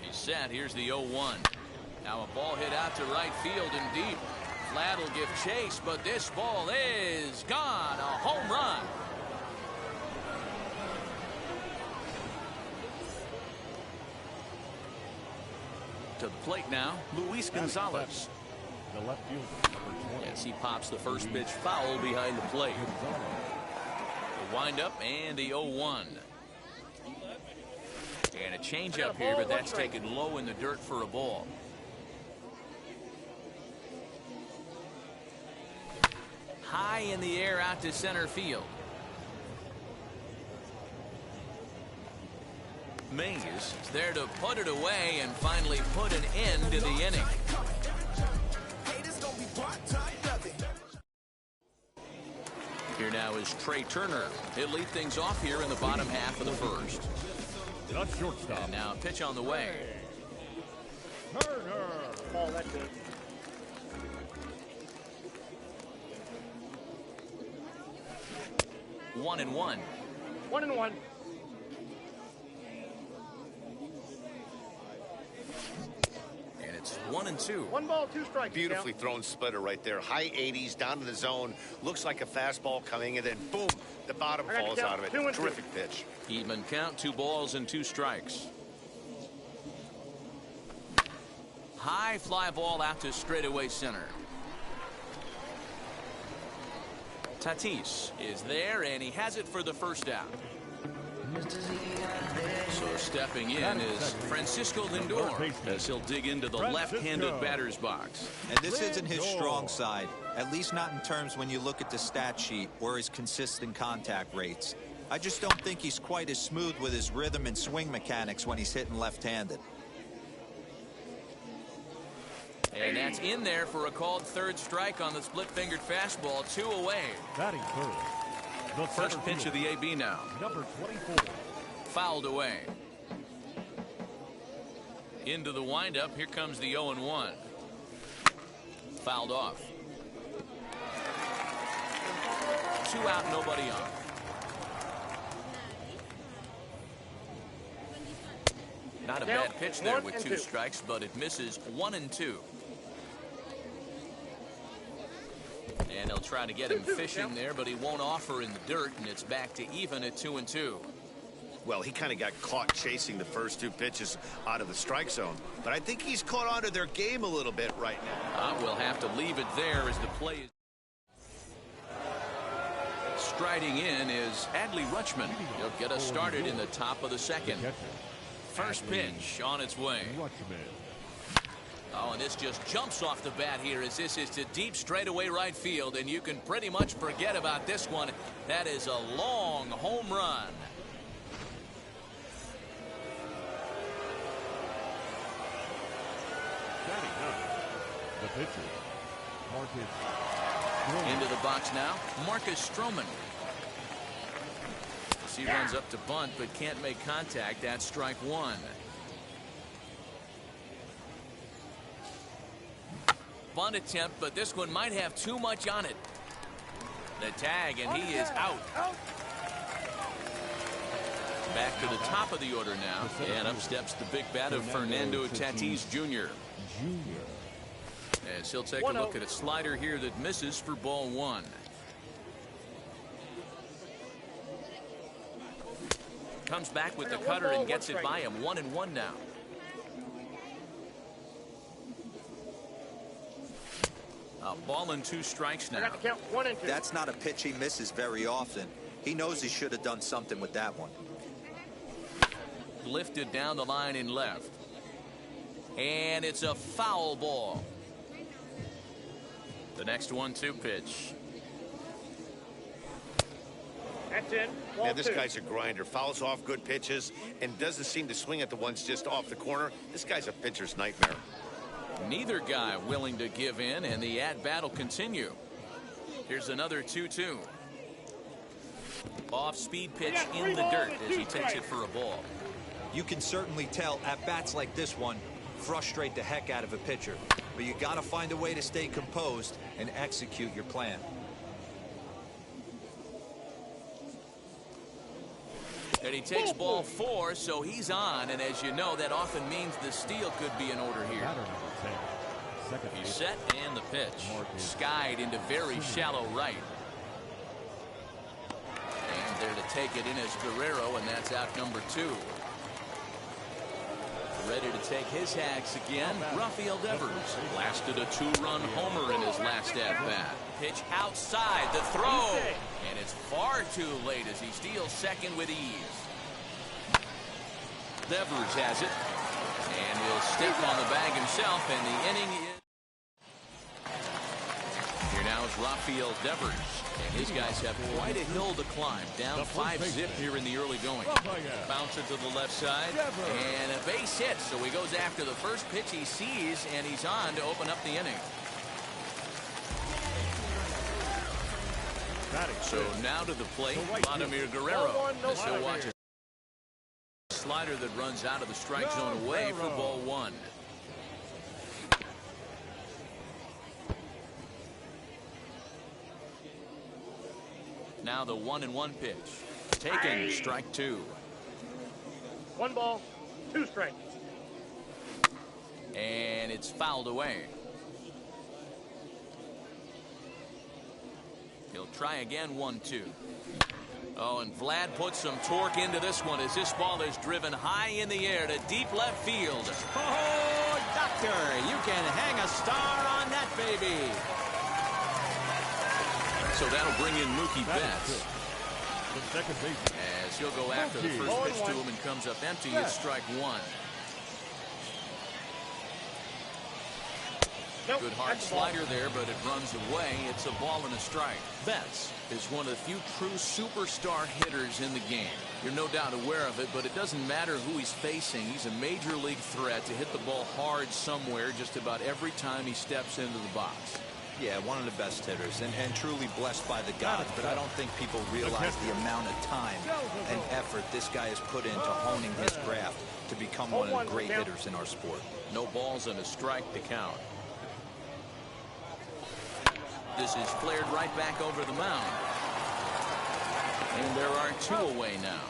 He's set. Here's the 0-1. Now a ball hit out to right field and deep. Vlad will give chase, but this ball is gone. A home run. To the plate now, Luis Gonzalez. The left fielder, number 20. As he pops the first pitch foul behind the plate. The windup and the 0-1. And a changeup here, but that's taken low in the dirt for a ball. High in the air out to center field. Mays is there to put it away and finally put an end to the inning. Here now is Trey Turner. He'll lead things off here in the bottom half of the first. That's shortstop. And now a pitch on the way. Turner. Oh, that's good. One and one. 1-1. And it's 1-2. 1 ball, 2 strikes. Beautifully thrown splitter right there. High 80s down to the zone. Looks like a fastball coming in, and boom, the bottom falls out of it. Terrific pitch. Even count, 2 balls and 2 strikes. High fly ball out to straightaway center. Tatis is there, and he has it for the first out. So stepping in is Francisco Lindor as he'll dig into the left-handed batter's box. And this isn't his strong side, at least not in terms when you look at the stat sheet or his consistent contact rates. I just don't think he's quite as smooth with his rhythm and swing mechanics when he's hitting left-handed. And that's in there for a called third strike on the split-fingered fastball. 2 away. Batting third. The First pitch of the AB now. Number 24. Fouled away. Into the windup. Here comes the 0-1. Fouled off. 2 out, nobody on. Not a bad pitch there with 2 strikes, but it misses 1-2. And they'll try to get him fishing there, but he won't offer in the dirt, and it's back to even at 2-2. Well, he kind of got caught chasing the first 2 pitches out of the strike zone. But I think he's caught on to their game a little bit right now. We'll have to leave it there as the play is. Striding in is Adley Rutschman. He'll get us started in the top of the second. First pitch on its way. Oh, and this just jumps off the bat here as this is to deep straightaway right field, and you can pretty much forget about this one. That is a long home run. The pitcher, Marcus. Into the box now, Marcus Stroman. He runs up to bunt but can't make contact. That's strike 1. Bunt attempt, but this one might have too much on it. The tag, and he is out. Back to the top of the order now, and up steps the big bat of Fernando Tatis Jr. As he'll take a look at a slider here that misses for ball 1. Comes back with the cutter and gets it by him. 1-1 now. A ball and 2 strikes now. That's not a pitch he misses very often. He knows he should have done something with that one. Lifted down the line in left. And it's a foul ball. The next 1-2 pitch. That's in. Man, this guy's a grinder. Fouls off good pitches and doesn't seem to swing at the ones just off the corner. This guy's a pitcher's nightmare. Neither guy willing to give in, and the at-bat will continue. Here's another 2-2. Off-speed pitch in the dirt as he takes it for a ball. You can certainly tell at-bats like this one frustrate the heck out of a pitcher. But you got to find a way to stay composed and execute your plan. And he takes ball 4, so he's on, and as you know, that often means the steal could be in order here. He's set, and the pitch. Skied into very shallow right. And there to take it in is Guerrero, and that's out number 2. Ready to take his hacks again, Rafael Devers. Blasted a 2-run homer in his last at-bat. Pitch outside, the throw, and it's far too late as he steals second with ease. Devers has it, and he'll step on the bag himself, and the inning is... Here now is Rafael Devers, and his guys have quite a hill to climb. Down 5-zip here in the early going. Bounce it to the left side, and a base hit, so he goes after the first pitch he sees, and he's on to open up the inning. So now to the plate, Vladimir Guerrero. As he'll watch a slider that runs out of the strike zone away for ball 1. Now the 1-1 pitch. Taken, strike 2. 1 ball, 2 strikes. And it's fouled away. He'll try again, 1-2. Oh, and Vlad puts some torque into this one as this ball is driven high in the air to deep left field. Oh, doctor, you can hang a star on that baby. So that'll bring in Mookie Betts. The second baseman. As he'll go after the first pitch to him and comes up empty. It's strike 1. Good hard slider there, but it runs away. It's a ball and a strike. Betts is one of the few true superstar hitters in the game. You're no doubt aware of it, but it doesn't matter who he's facing. He's a major league threat to hit the ball hard somewhere just about every time he steps into the box. Yeah, one of the best hitters and truly blessed by the gods, but I don't think people realize the amount of time and effort this guy has put into honing his craft to become one of the great hitters in our sport. No balls and a strike to count. This is flared right back over the mound. And there are 2 away now.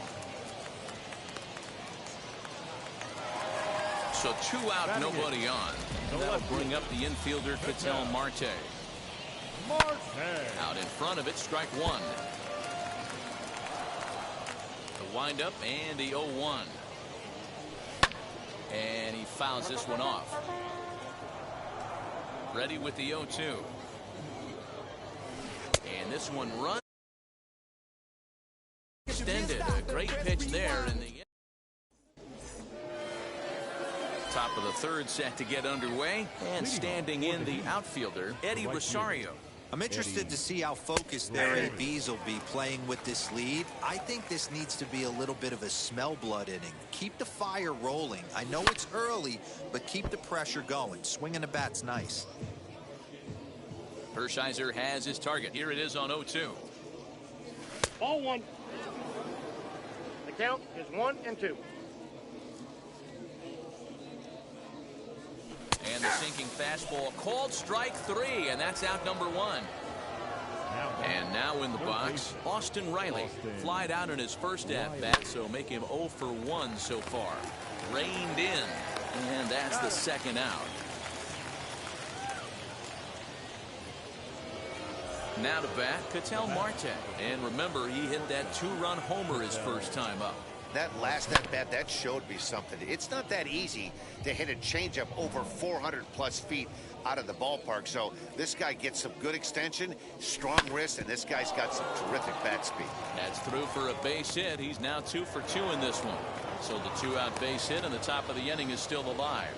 So 2 out, nobody on. That'll bring up the infielder, Ketel Marte. Out in front of it, strike 1. The windup and the 0-1. And he fouls this one off. Ready with the 0-2. And this one runs. Extended. A great pitch there in the top of the 3rd set to get underway. And standing in the outfielder, Eddie Rosario. I'm interested to see how focused their ABs will be playing with this lead. I think this needs to be a little bit of a smell blood inning. Keep the fire rolling. I know it's early, but keep the pressure going. Swinging the bat's nice. Hershiser has his target. Here it is on 0-2. Ball 1. The count is 1-2. And the sinking fastball called strike 3, and that's out number 1. And now in the box, Austin Riley. Flied out in his first at-bat, so make him 0 for 1 so far. Reined in, and that's the 2nd out. Now to bat, Ketel Marte. And remember, he hit that 2-run homer his first time up. That last at-bat, that showed me something. It's not that easy to hit a changeup over 400-plus feet out of the ballpark. So this guy gets some good extension, strong wrist, and this guy's got some terrific bat speed. That's through for a base hit. He's now 2 for 2 in this one. So the 2-out base hit, and the top of the inning is still alive.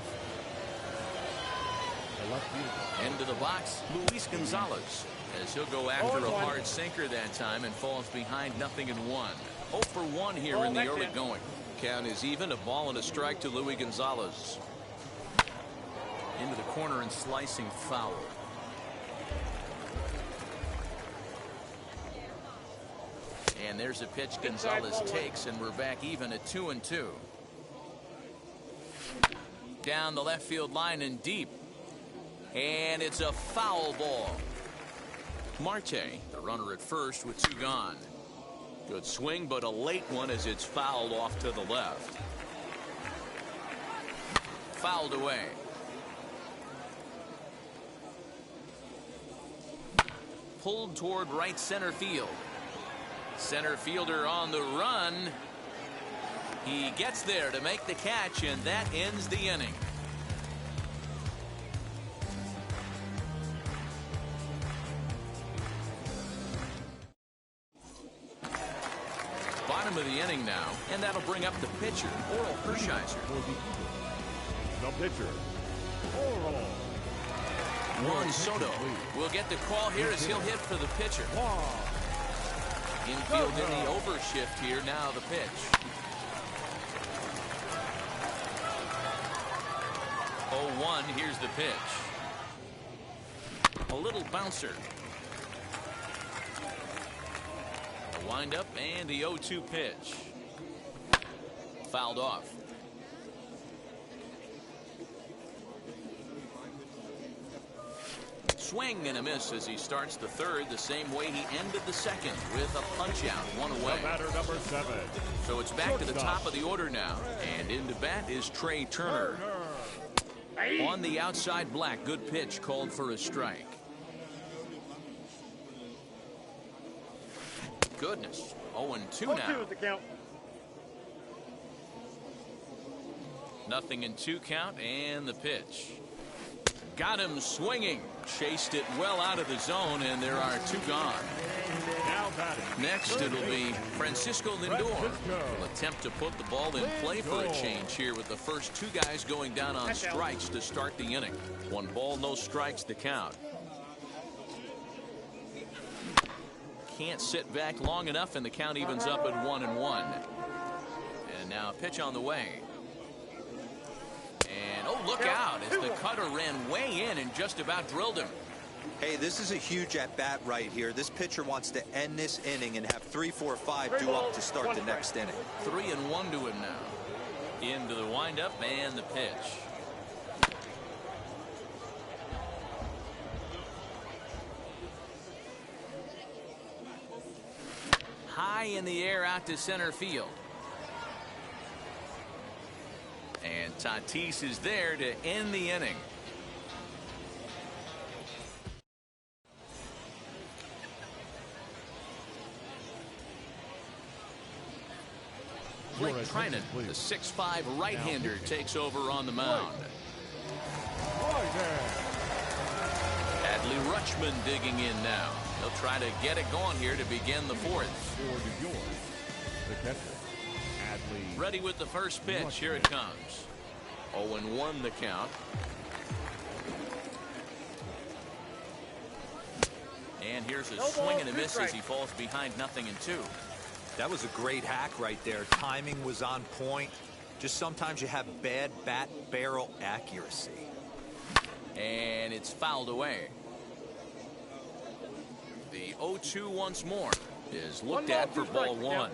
Into the box, Luis Gonzalez, as he'll go after a hard sinker that time and falls behind 0-1. 0 for 1 here in the early going. Count is even. A ball and a strike to Luis Gonzalez. Into the corner and slicing foul. And there's a pitch Gonzalez takes, and we're back even at 2-2. Down the left field line and deep. And it's a foul ball. Marte, the runner at first with 2 gone. Good swing, but a late one as it's fouled off to the left. Fouled away. Pulled toward right center field. Center fielder on the run. He gets there to make the catch, and that ends the inning. Bottom of the inning now, and that'll bring up the pitcher, Orel Hershiser. The pitcher, Orel. Juan Soto will get the call here as he'll hit for the pitcher. Infield in the overshift here. Now the pitch. 0-1. Here's the pitch. A little bouncer. A windup and the 0-2 pitch. Fouled off. Swing and a miss as he starts the third the same way he ended the second with a punch out, 1 away. The batter, number 7. So it's back to the top of the order now, and into bat is Trey Turner. On the outside black, good pitch called for a strike. Goodness, 0-2 now. 0-2 is the count. 0-2 count and the pitch. Got him swinging. Chased it well out of the zone, and there are 2 gone. Now batting. Next, it'll be Francisco Lindor. Will attempt to put the ball in play for a change here with the first two guys going down on strikes to start the inning. 1 ball, no strikes to count. Can't sit back long enough, and the count evens up at 1-1. And now a pitch on the way. And oh, look out as the cutter ran way in and just about drilled him. Hey, this is a huge at-bat right here. This pitcher wants to end this inning and have 3, 4, 5 due up to start the next inning. 3-1 to him now. Into the windup and the pitch. High in the air out to center field. And Tatis is there to end the inning. Blake Treinen, the 6'5" right-hander, takes over on the mound. Adley Rutschman digging in now. He'll try to get it going here to begin the 4th. For New York, the catcher, Adley. Ready with the first pitch. Here it comes. 0-1 the count. And here's a swing and a miss as he falls behind 0-2. That was a great hack right there. Timing was on point. Just sometimes you have bad bat barrel accuracy. And it's fouled away. The 0-2 once more is looked at for ball 1.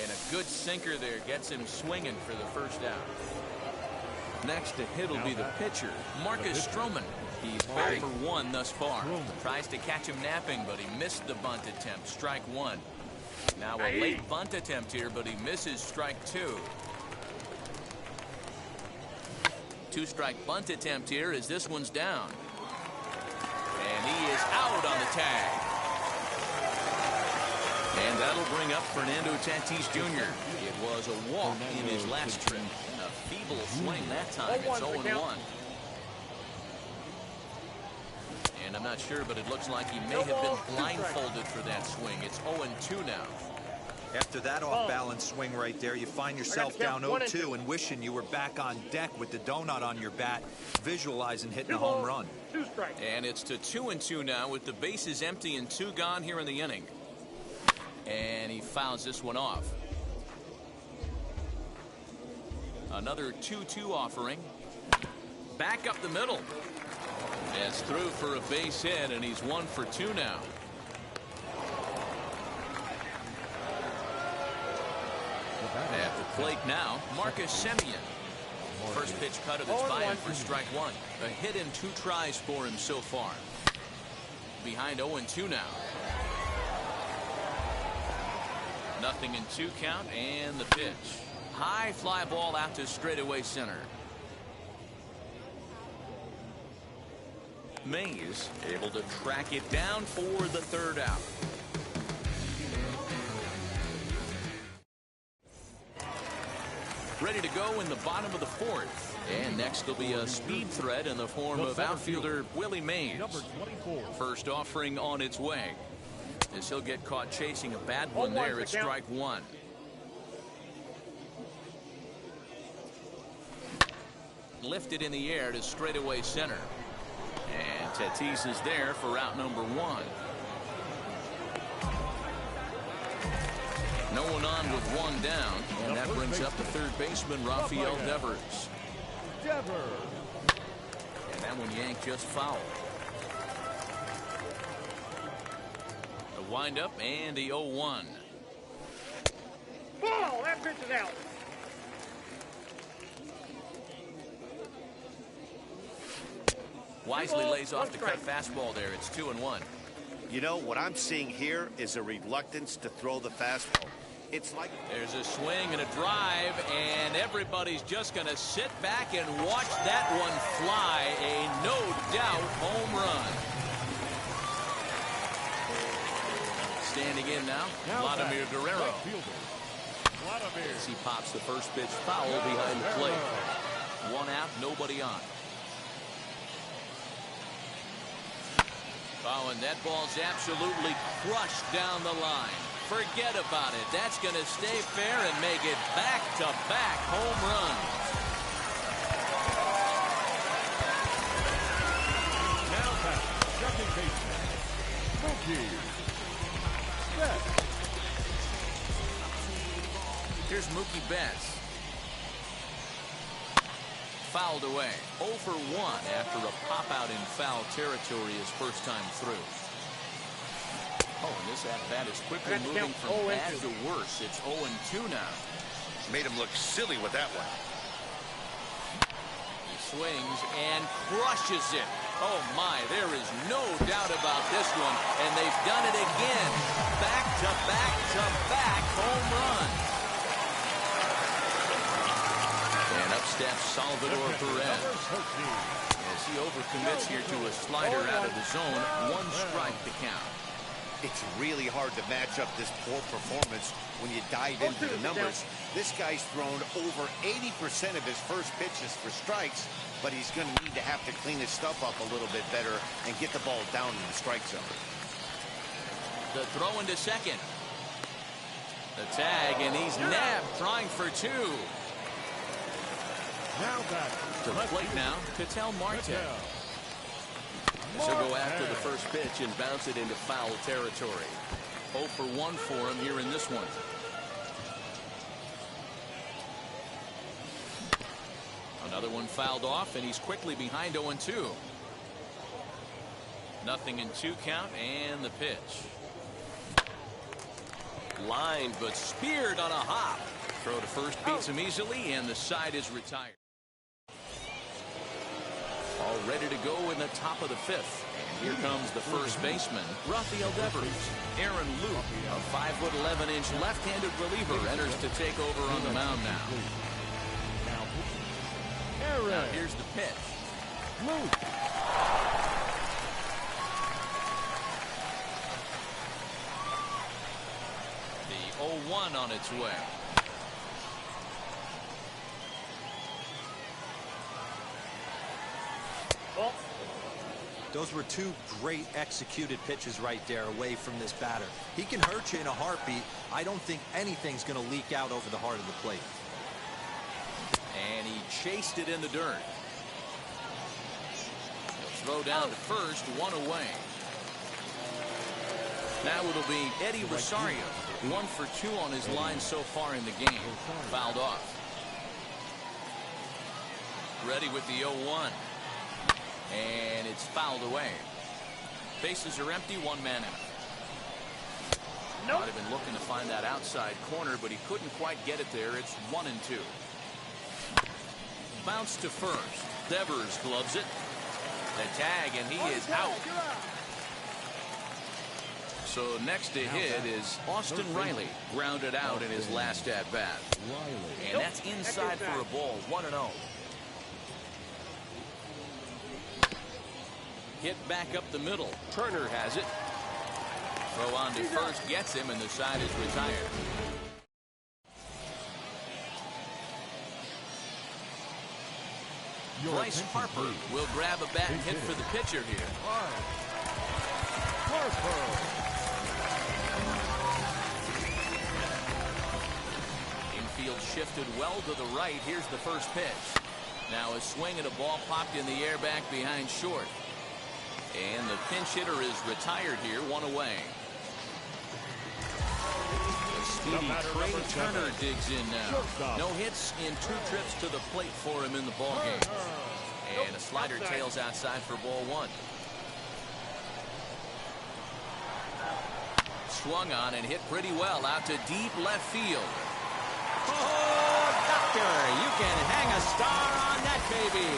And a good sinker there gets him swinging for the first out. Next to hit will be the pitcher, Marcus Stroman. He's 0 for 1 thus far. Tries to catch him napping, but he missed the bunt attempt. Strike 1. Now a late bunt attempt here, but he misses strike 2. 2-strike bunt attempt here as this one's down. And he is out on the tag. And that'll bring up Fernando Tatis Jr. It was a walk in his last trip. A feeble swing that time. It's 0-1. And I'm not sure, but it looks like he may have been blindfolded for that swing. It's 0-2 now. After that off-balance swing right there, you find yourself down 0-2 and wishing you were back on deck with the donut on your bat, visualizing hitting a home run. And it's to 2-2 now with the bases empty and 2 gone here in the inning. And he fouls this one off. Another 2-2 offering. Back up the middle. It's through for a base hit, and he's 1 for 2 now. At the plate now, Marcus Semien. First pitch cutter that's by him for strike 1. A hit in 2 tries for him so far. Behind 0-2 now. 0-2 count, and the pitch. High fly ball out to straightaway center. Mays able to track it down for the 3rd out. Ready to go in the bottom of the 4th. And next will be a speed threat in the form of outfielder Willie Mays. First offering on its way. As he'll get caught chasing a bad one there at strike 1. Lifted in the air to straightaway center. And Tatis is there for out number 1. No one on with 1 down, and that brings up the 3rd baseman, Rafael Devers. And that one yanked just foul. The windup and the 0-1. Ball! That pitch is out. Wisely lays off the cut fastball there. It's 2-1. You know, what I'm seeing here is a reluctance to throw the fastball. It's like there's a swing and a drive, and everybody's just going to sit back and watch that one fly. A no-doubt home run. Standing in now, Vladimir Guerrero. As he pops the first pitch foul behind the plate. 1 out, nobody on. Oh, and that ball's absolutely crushed down the line. Forget about it. That's going to stay fair and make it back-to-back home runs. Now back, second baseman, Mookie Betts. Here's Mookie Betts. Fouled away. 0 for 1 after a pop-out in foul territory his first time through. Oh, and this at-bat is quickly moving from bad to worse. It's 0-2 now. Made him look silly with that one. He swings and crushes it. Oh, my, there is no doubt about this one. And they've done it again. Back-to-back-to-back home run. And up steps Salvador Perez. As he overcommits here to a slider out of the zone, 1 strike to count. It's really hard to match up this poor performance when you dive into the numbers. This guy's thrown over 80% of his first pitches for strikes, but he's going to need to have to clean his stuff up a little bit better and get the ball down in the strike zone. The throw into second. The tag, and he's nabbed, trying for 2. Now back to the plate now, Ketel Marte. He'll go after the first pitch and bounce it into foul territory. 0 for 1 for him here in this one. Another one fouled off, and he's quickly behind 0-2. 0-2 count, and the pitch. Lined but speared on a hop. Throw to first beats him easily, and the side is retired. All ready to go in the top of the 5th. And here comes the first baseman, Rafael Devers. Aaron Luke, a 5'11" left-handed reliever, enters to take over on the mound now. Now here's the pitch. Luke. The 0-1 on its way. Those were 2 great executed pitches right there away from this batter. He can hurt you in a heartbeat. I don't think anything's going to leak out over the heart of the plate. And he chased it in the dirt. He'll throw down to first, 1 away. Now it'll be Eddie Rosario. 1 for 2 on his line so far in the game. Fouled off. Ready with the 0-1. And it's fouled away. Bases are empty, 1 man out. Might have been looking to find that outside corner, but he couldn't quite get it there. It's 1-2. Bounce to first. Devers gloves it. The tag, and he is out. So next to hit is Austin Riley, grounded out in his last at-bat. And that's inside for a ball, 1-0. Hit back up the middle. Turner has it. Throw on to first gets him, and the side is retired. Bryce Harper will grab a bat and hit for the pitcher here. Infield shifted well to the right. Here's the first pitch. Now a swing and a ball popped in the air back behind short. And the pinch hitter is retired here, 1 away. The speedy Trey Turner digs in now. No hits in 2 trips to the plate for him in the ballgame. And a slider tails outside for ball 1. Swung on and hit pretty well out to deep left field. Oh, Doctor, you can hang a star on that baby.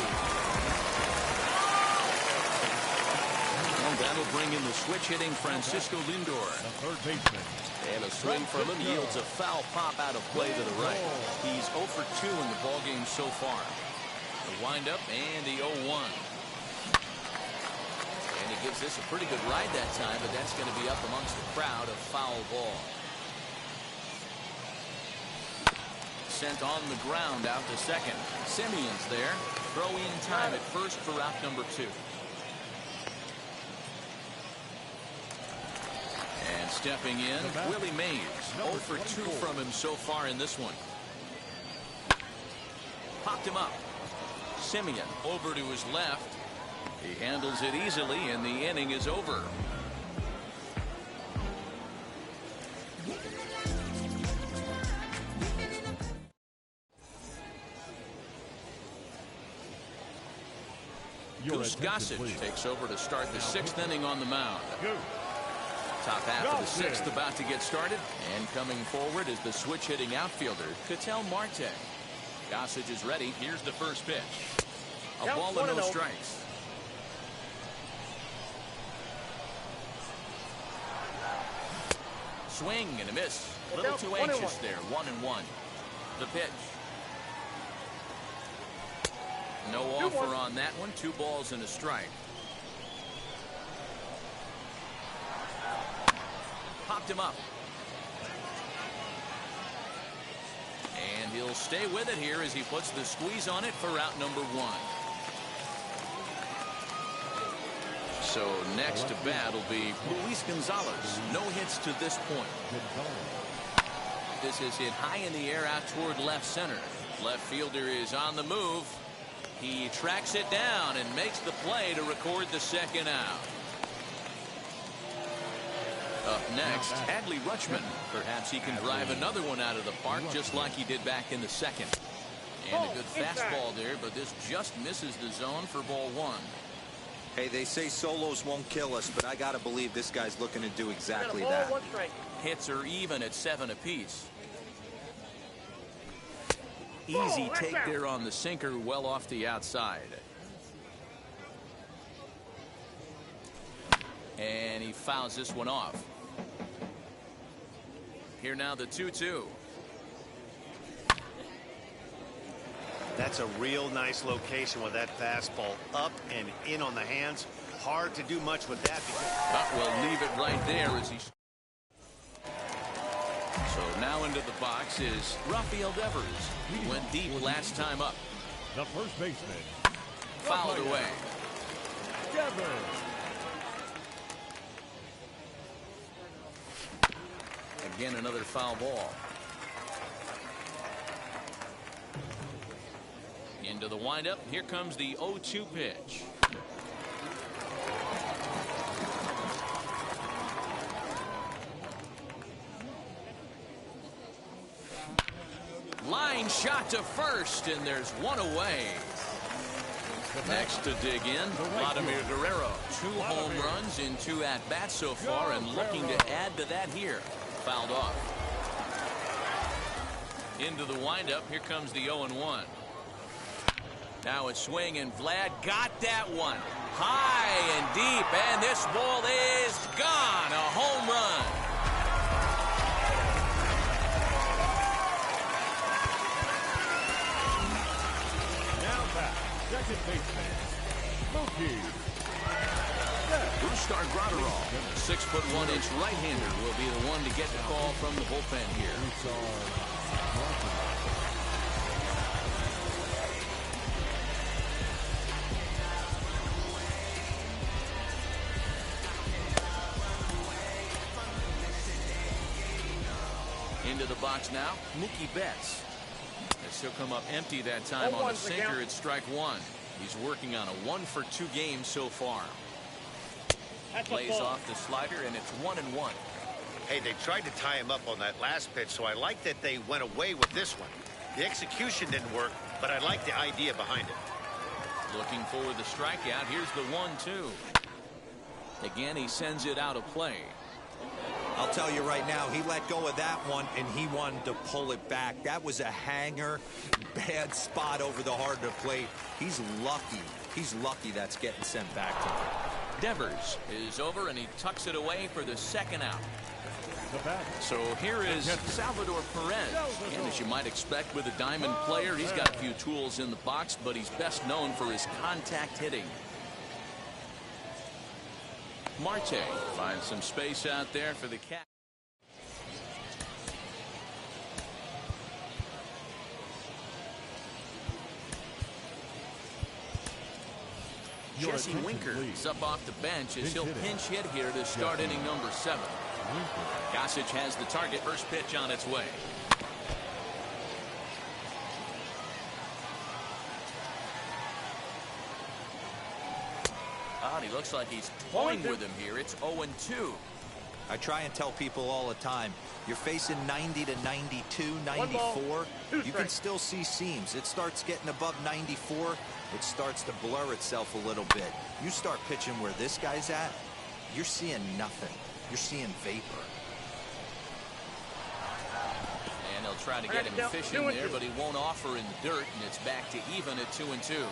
That'll bring in the switch-hitting Francisco Lindor. The third baseman. And a swing for him yields a foul pop out of play to the right. He's 0 for 2 in the ballgame so far. The windup and the 0-1. And he gives this a pretty good ride that time, but that's going to be up amongst the crowd. A foul ball. Sent on the ground out to second. Simeon's there. Throw in time at first for out number 2. Stepping in, Willie Mays. 0 for 2 from him so far in this one. Popped him up. Simeon over to his left. He handles it easily, and the inning is over. Goose Gossage takes over to start the 6th inning on the mound. Top half of the 6th about to get started, and coming forward is the switch-hitting outfielder, Ketel Marte. Gossage is ready. Here's the first pitch. A ball and no strikes. Swing and a miss. A little too anxious there. 1-1. The pitch. No offer on that one. 2 balls and a strike. Popped him up. And he'll stay with it here as he puts the squeeze on it for out number 1. So next to bat will be Luis Gonzalez. No hits to this point. This is hit high in the air out toward left center. Left fielder is on the move. He tracks it down and makes the play to record the 2nd out. Up next, Adley Rutschman. Perhaps he can drive another one out of the park just like he did back in the 2nd. And a good fastball there, but this just misses the zone for ball 1. Hey, they say solos won't kill us, but I got to believe this guy's looking to do exactly that. Hits are even at 7 apiece. Easy take there on the sinker, well off the outside. And he fouls this one off. Here now the 2-2. That's a real nice location with that fastball up and in on the hands. Hard to do much with that. But we'll leave it right there as he. So now into the box is Rafael Devers. He went deep last time up. The first baseman. Fouled away. Devers. Again, another foul ball. Into the windup. Here comes the 0-2 pitch. Line shot to first, and there's one away. Next to dig in, Vladimir Guerrero. 2 home runs in 2 at-bats so far, and looking to add to that here. Fouled off. Into the windup. Here comes the 0-1. Now a swing, and Vlad got that one. High and deep, and this ball is gone. A home run. Now back, second baseman, Mookie. Brusdar Graterol, 6'1" right-hander, will be the one to get the call from the bullpen here. Into the box now, Mookie Betts. As he'll come up empty that time on the sinker at strike 1. He's working on a 1-for-2 game so far. Plays off the slider, and it's 1-1. Hey, they tried to tie him up on that last pitch, so I like that they went away with this one. The execution didn't work, but I like the idea behind it. Looking for the strikeout. Here's the 1-2. Again, he sends it out of play. I'll tell you right now, he let go of that one, and he wanted to pull it back. That was a hanger, bad spot over the hard to plate. He's lucky. He's lucky that's getting sent back to him. Devers is over, and he tucks it away for the 2nd out. So here is Salvador Perez. And as you might expect with a diamond player, he's got a few tools in the box, but he's best known for his contact hitting. Marte finds some space out there for the catch. Jesse Winker is up off the bench as he'll pinch hit here to start inning number 7. Gossage has the target. First pitch on its way. He looks like he's toying with him here. It's 0-2. I try and tell people all the time, you're facing 90 to 92, 94. You can still see seams. It starts getting above 94. It starts to blur itself a little bit. You start pitching where this guy's at, you're seeing nothing. You're seeing vapor. And they'll try to get him fishing there, but he won't offer in the dirt, and it's back to even at 2-2.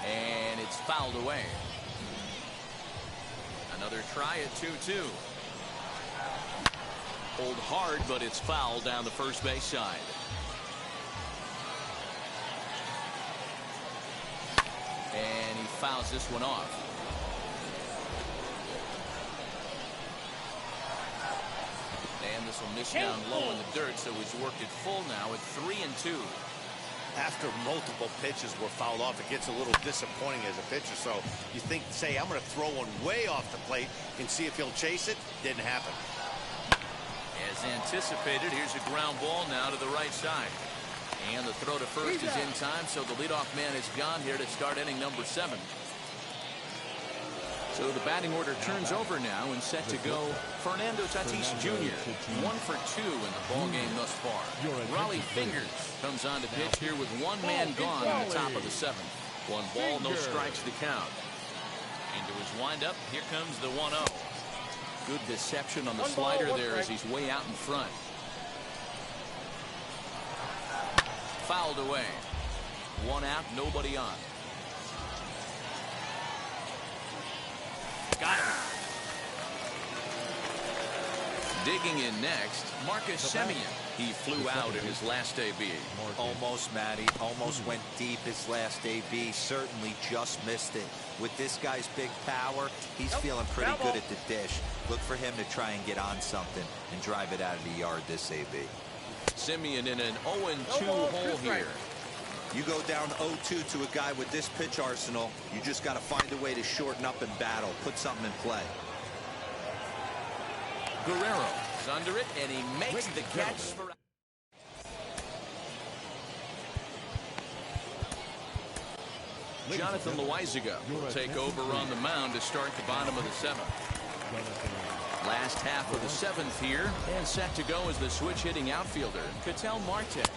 And it's fouled away. Another try at 2-2. Hold hard, but it's fouled down the first base side. And he fouls this one off. And this will miss down low in the dirt, so he's worked it full now at 3-2. After multiple pitches were fouled off, it gets a little disappointing as a pitcher. So you think, say, I'm going to throw one way off the plate and see if he'll chase it. Didn't happen. As anticipated, here's a ground ball now to the right side. And the throw to first is in time, so the leadoff man is gone here to start inning number 7. So the batting order turns over now and set to go Fernando Tatis Jr. 1 for 2 in the ballgame thus far. Raleigh Fingers comes on to pitch here with one man gone in the top of the 7th. 1 ball, no strikes to count. Into his windup, here comes the 1-0. Good deception on the slider there as he's way out in front. Fouled away. 1 out, nobody on. Got him. Digging in next, Marcus Semien. He flew out in his last AB. Almost, Matty. Almost went deep his last AB. Certainly just missed it. With this guy's big power, he's feeling pretty good at the dish. Look for him to try and get on something and drive it out of the yard this AB. Semien in an 0-2 hole here. You go down 0-2 to a guy with this pitch arsenal, you just got to find a way to shorten up and battle, put something in play. Guerrero is under it, and he makes the catch for... Jonathan Loaizaga will take over on the mound to start the bottom of the 7th. Last half of the 7th here, and set to go is the switch-hitting outfielder, Ketel Marte.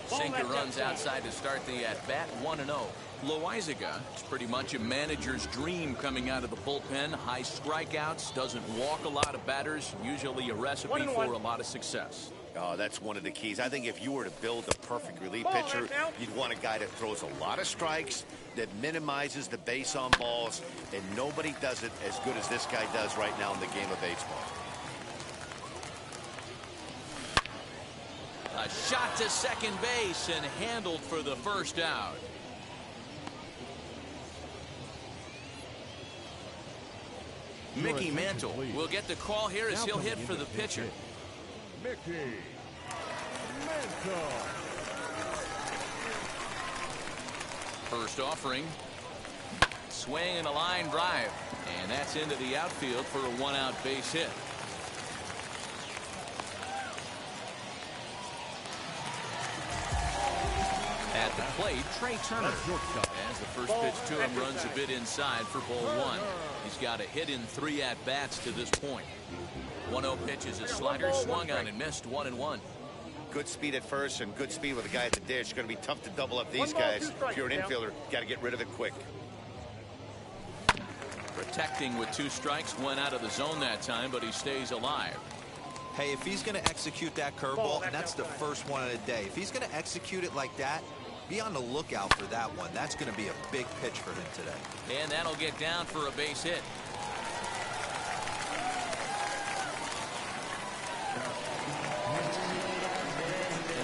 Sinker runs outside to start the at-bat, 1-0. Loaizaga is pretty much a manager's dream coming out of the bullpen. High strikeouts, doesn't walk a lot of batters, usually a recipe for a lot of success. Oh, that's one of the keys. I think if you were to build a perfect relief pitcher, you'd want a guy that throws a lot of strikes, that minimizes the base on balls, and nobody does it as good as this guy does right now in the game of baseball. A shot to second base and handled for the first out. Mickey Mantle will get the call here as he'll hit for the pitcher. Mickey Mantle. First offering. Swing and a line drive. And that's into the outfield for a 1-out base hit. At the plate, Trey Turner. As the first pitch to him runs a bit inside for ball 1. He's got a hit in 3 at-bats to this point. 1-0 pitch is a slider, swung on and missed, 1-1. Good speed at first and good speed with a guy at the dish. It's going to be tough to double up these guys. If you're an infielder, got to get rid of it quick. Protecting with 2 strikes, went out of the zone that time, but he stays alive. Hey, if he's going to execute that curveball, and that's the first one of the day, if he's going to execute it like that, be on the lookout for that one. That's going to be a big pitch for him today. And that'll get down for a base hit.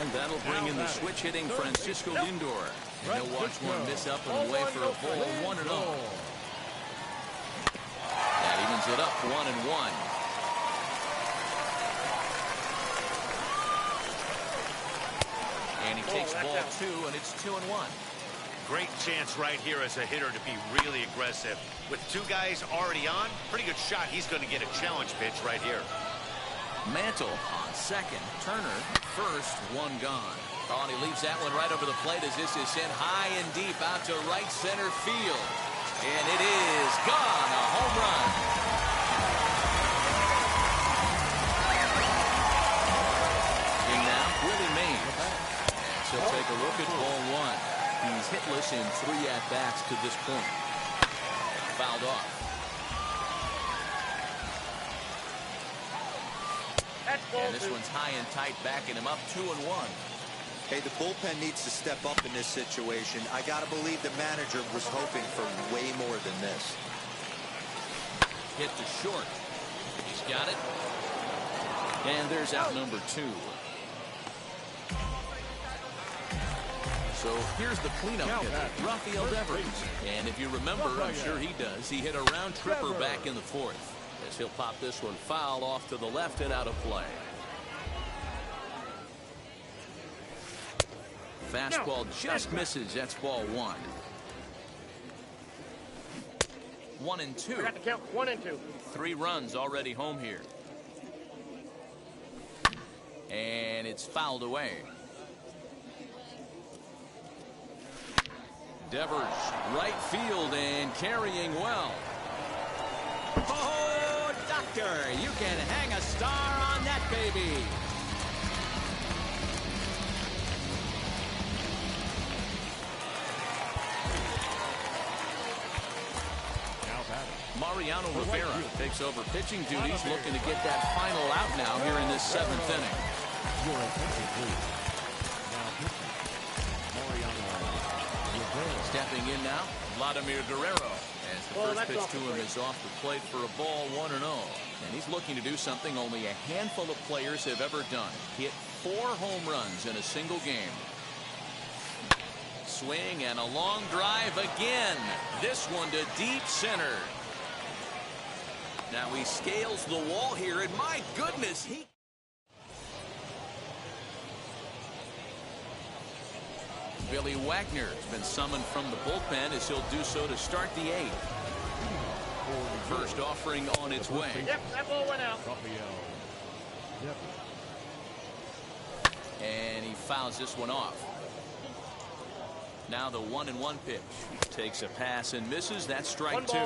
And that'll bring in the switch-hitting Francisco Lindor. And he'll watch one miss up and away for a ball, 1-0. That evens it up, 1-1. And he takes ball 2, and it's 2-1. Great chance right here as a hitter to be really aggressive. With two guys already on, pretty good shot. He's going to get a challenge pitch right here. Mantle on second. Turner first, one gone. Oh, and he leaves that one right over the plate as this is sent high and deep out to right center field. And it is gone. A home run. In now, Willie Mays. So take a look at ball one. He's hitless in 3 at-bats to this point. Fouled off. And this one's high and tight, backing him up 2-1. Hey, the bullpen needs to step up in this situation. I got to believe the manager was hoping for way more than this. Hit to short. He's got it. And there's out number 2. So here's the cleanup hitter, Rafael Devers. And if you remember, I'm sure he does, he hit a round tripper back in the 4th. As he'll pop this one foul off to the left and out of play. Fastball just misses. That's ball 1. 1-2. I got to count 1-2. 3 runs already home here. And it's fouled away. Devers, right field and carrying well. Oh, doctor, you can hang a star on that baby. Mariano Rivera takes over pitching duties, looking to get that final out now here in this 7th inning. Your attention, please. Now pitching. Mariano Rivera. Stepping in now, Vladimir Guerrero. As the first pitch to him is off the plate for a ball 1-0. And he's looking to do something only a handful of players have ever done. Hit 4 home runs in a single game. Swing and a long drive again. This one to deep center. Now he scales the wall here, and my goodness, he... Billy Wagner has been summoned from the bullpen as he'll do so to start the 8th. First offering on its way. Yep, that ball went out. And he fouls this one off. Now the 1-1 pitch. Takes a pass and misses. That's strike 2.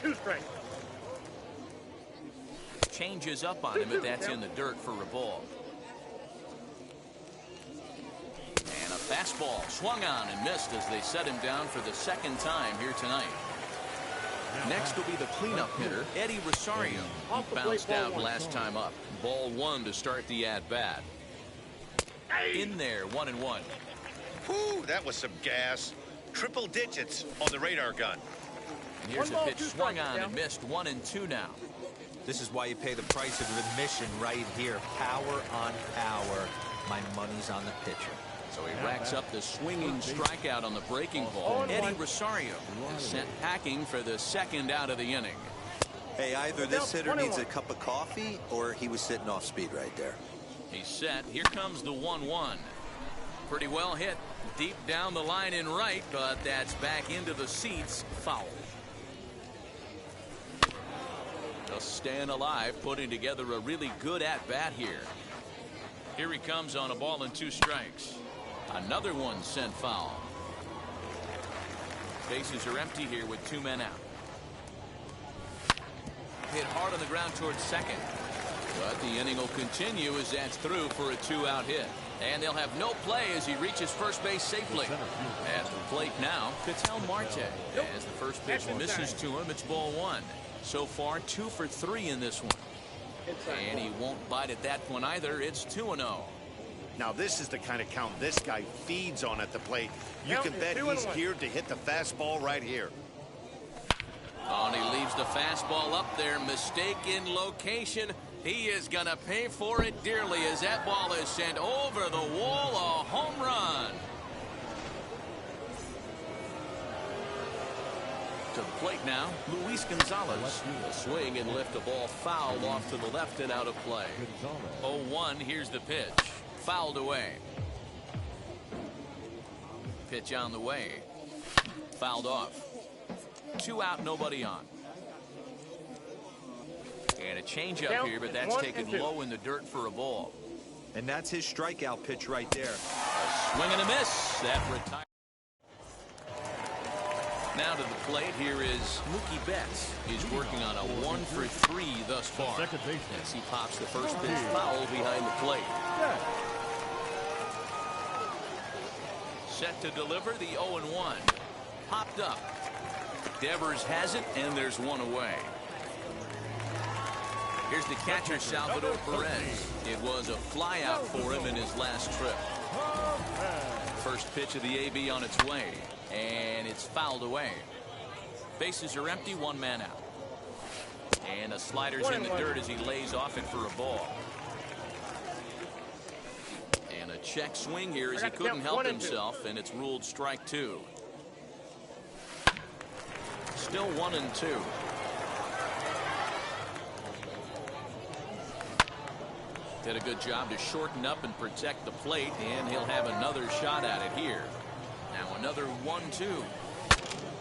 2 strikes. Changes up on him, but that's in the dirt for a ball. And a fastball swung on and missed as they set him down for the 2nd time here tonight. Next will be the cleanup hitter, Eddie Rosario. He bounced out last time up. Ball 1 to start the at-bat. In there, 1-1. Whew, that was some gas. Triple digits on the radar gun. And here's a pitch swung on and missed. 1-2 now. This is why you pay the price of admission right here. Power on power. My money's on the pitcher. So he racks up the swinging strikeout on the breaking ball. Eddie Rosario is sent packing for the 2nd out of the inning. Hey, either this hitter needs a cup of coffee or he was sitting off speed right there. He's set. Here comes the 1-1. Pretty well hit deep down the line in right, but that's back into the seats. Foul. Just staying alive, putting together a really good at-bat here. Here he comes on a ball and 2 strikes. Another one sent foul. Bases are empty here with 2 men out. Hit hard on the ground towards second. But the inning will continue as that's through for a 2-out hit. And they'll have no play as he reaches first base safely. At the plate now, Ketel Marte. As the first pitch misses to him, it's ball 1. So far, 2 for 3 in this one. And he won't bite at that one either. It's 2-0. Now this is the kind of count this guy feeds on at the plate. You can bet he's geared to hit the fastball right here. Oh, and he leaves the fastball up there. Mistake in location. He is going to pay for it dearly as that ball is sent over the wall. A home run. To the plate now, Luis Gonzalez. A swing and lift, a ball fouled off to the left and out of play. 0-1, here's the pitch. Fouled away. Pitch on the way. Fouled off. 2 out, nobody on. And a changeup here, but that's taken low in the dirt for a ball. And that's his strikeout pitch right there. A swing and a miss. That retired. Now to the plate, here is Mookie Betts. He's working on a 1-for-3 thus far. Second baseman. As he pops the first pitch foul behind the plate. Set to deliver the 0-1. Popped up. Devers has it, and there's one away. Here's the catcher, Salvador Perez. It was a flyout for him in his last trip. First pitch of the AB on its way, and it's fouled away. Bases are empty, 1 man out. And a slider's in the dirt as he lays off it for a ball. And a check swing here as he couldn't help himself, and it's ruled strike 2. Still 1-2. Did a good job to shorten up and protect the plate, and he'll have another shot at it here. Now another 1-2.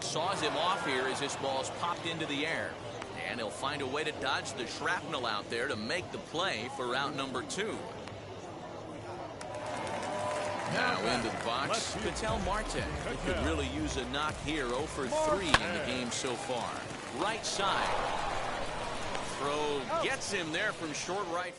Saws him off here as this ball's popped into the air. And he'll find a way to dodge the shrapnel out there to make the play for out number 2. Now into the box, Ketel Marte. He could really use a knock here. 0-for-3 in the game so far. Right side. Throw gets him there from short right.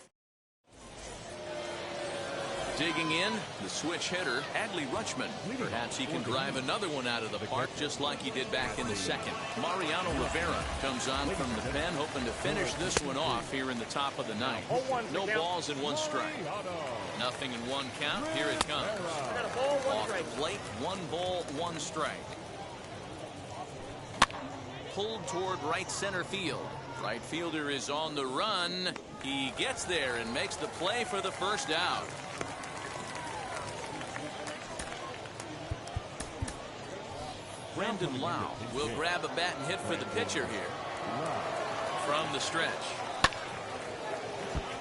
Digging in, the switch hitter, Adley Rutschman. Perhaps he can drive another one out of the park just like he did back in the second. Mariano Rivera comes on from the pen, hoping to finish this one off here in the top of the ninth. No balls and 1 strike. Nothing in 1 count. Here it comes. Off the plate, 1 ball, 1 strike. Pulled toward right center field. Right fielder is on the run. He gets there and makes the play for the first out. Brandon Lau will grab a bat and hit for the pitcher here. From the stretch.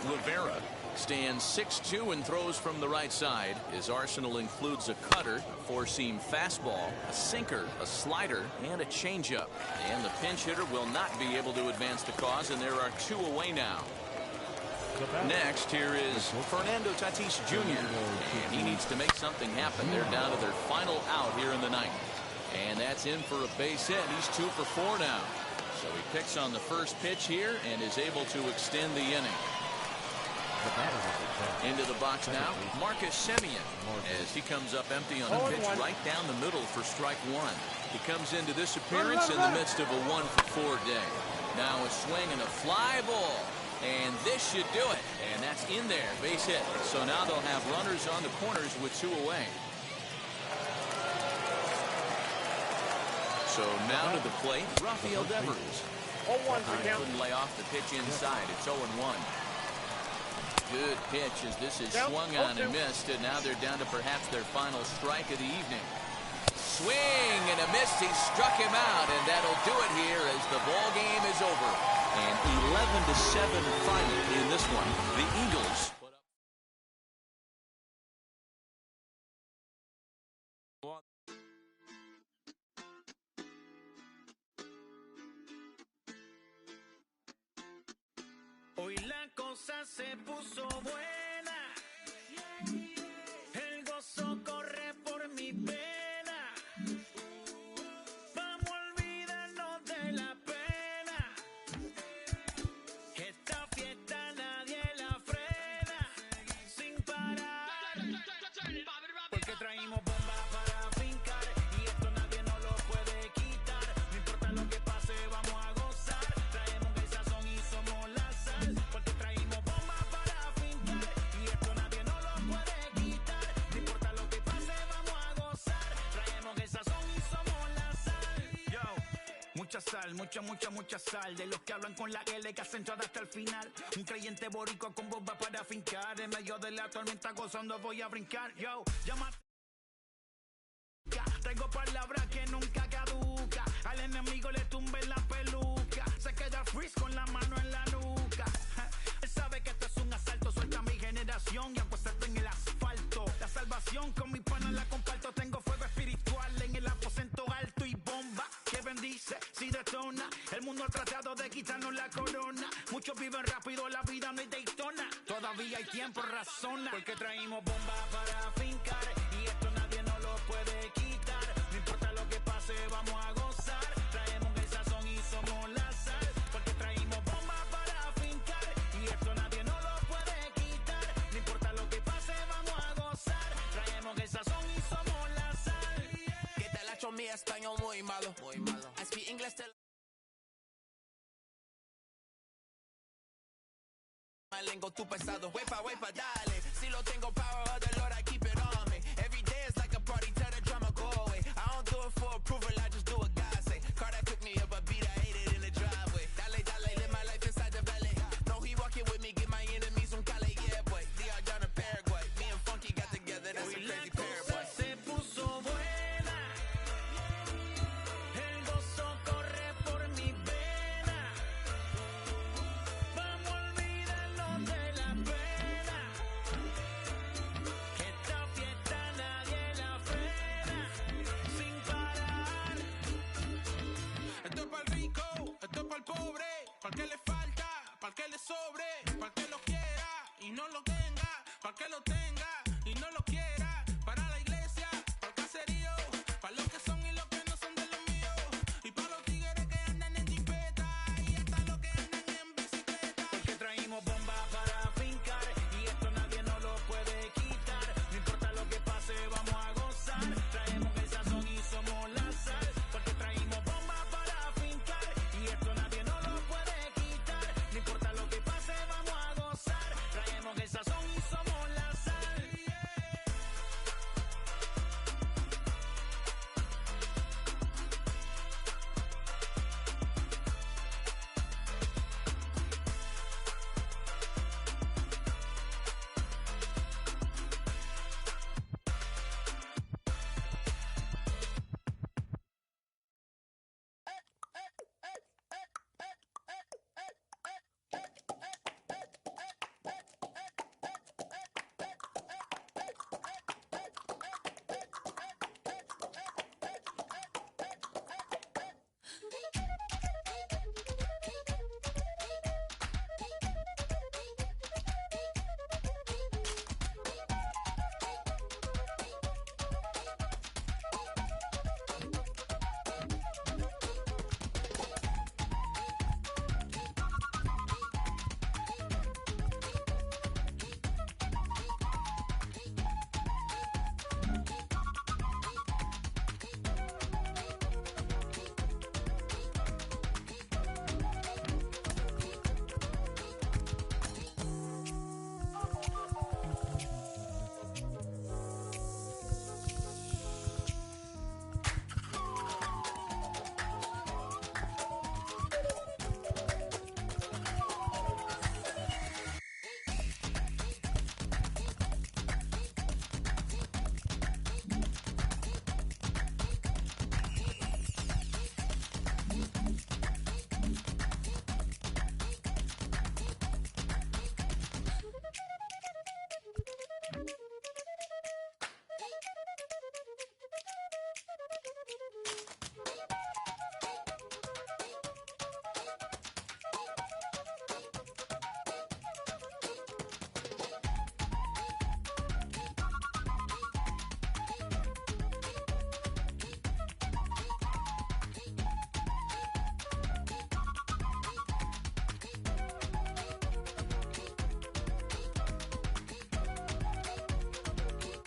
Rivera stands 6'2" and throws from the right side. His arsenal includes a cutter, a 4-seam fastball, a sinker, a slider, and a changeup. And the pinch hitter will not be able to advance the cause, and there are 2 away now. Next, here is Fernando Tatis Jr. And he needs to make something happen. They're down to their final out here in the ninth. And that's in for a base hit. He's 2 for 4 now. So he picks on the first pitch here and is able to extend the inning. Into the box now, Marcus Semien, as he comes up empty on a pitch right down the middle for strike 1. He comes into this appearance in the midst of a 1-for-4 day. Now a swing and a fly ball. And this should do it. And that's in there, base hit. So now they'll have runners on the corners with 2 away. So now to the plate, Rafael Devers. Couldn't lay off the pitch inside. It's 0-1. Good pitch as this is swung on and missed, and now they're down to perhaps their final strike of the evening. Swing and a miss. He struck him out, and that'll do it here as the ball game is over. And 11-7 final in this one. The Eagles. Hoy la cosa se puso buena. El gozo corre por mi pena. Vamos a olvidarnos de la pena. Esta fiesta nadie la frena. Sin parar. Porque traímos bomba para fincar. Y esto nadie nos lo puede quitar. No importa lo que pase, vamos a gozar. Traemos el sazón y somos la sal. Porque traímos bomba para fincar. Y esto nadie nos lo puede quitar. No importa lo que pase, vamos a gozar. Traemos el sazón y somos la sal. Yo, mucha sal, mucha sal. De los que hablan con la L que hacen todo hasta el final. Un creyente boricua con bomba para fincar. En medio de la tormenta gozando voy a brincar. Yo, llámate. Traigo palabras que nunca caduca. Al enemigo le tumbe la peluca. Se queda freeze con la mano en la nuca. Él sabe que esto es un asalto. Suelta mi generación y apuesta en el asfalto. La salvación con mi pana la comparto. Tengo fuego espiritual en el aposento alto y hemos tratado de quitarnos la corona. Muchos viven rápido, la vida no es Daytona. Todavía hay tiempo, razona. Porque traímos bombas para fincar. Y esto nadie nos lo puede quitar. No importa lo que pase, vamos a gozar. Traemos el sazón y somos la sal. Porque traímos bombas para fincar. Y esto nadie nos lo puede quitar. No importa lo que pase, vamos a gozar. Traemos el sazón y somos la sal. ¿Qué tal hecho mi español muy malo? Muy malo. I speak English till my lingo too pesado. Wepa, wepa, dale. Si lo tengo power of the Lord, I keep it on me. Every day is like a party, tell the drama go away. I don't do it for approval, I just do what God say. Carter took me up a beat, I ate it in the driveway. Dale, dale, live my life inside the valley. No, he walking with me, get my enemies from Cali, yeah, boy. DR down to Paraguay. Me and Funky got together, that's a crazy pair, boy. Se puso buena. El gozo corre por mi vena. Vamos a olvidarnos de la pena. Que esta fiesta nadie la frena. Sin parar. Esto es para el rico, esto es para el pobre, para el que le falta, para el que le sobre, para el que lo quiera y no lo tenga, para el que lo tenga.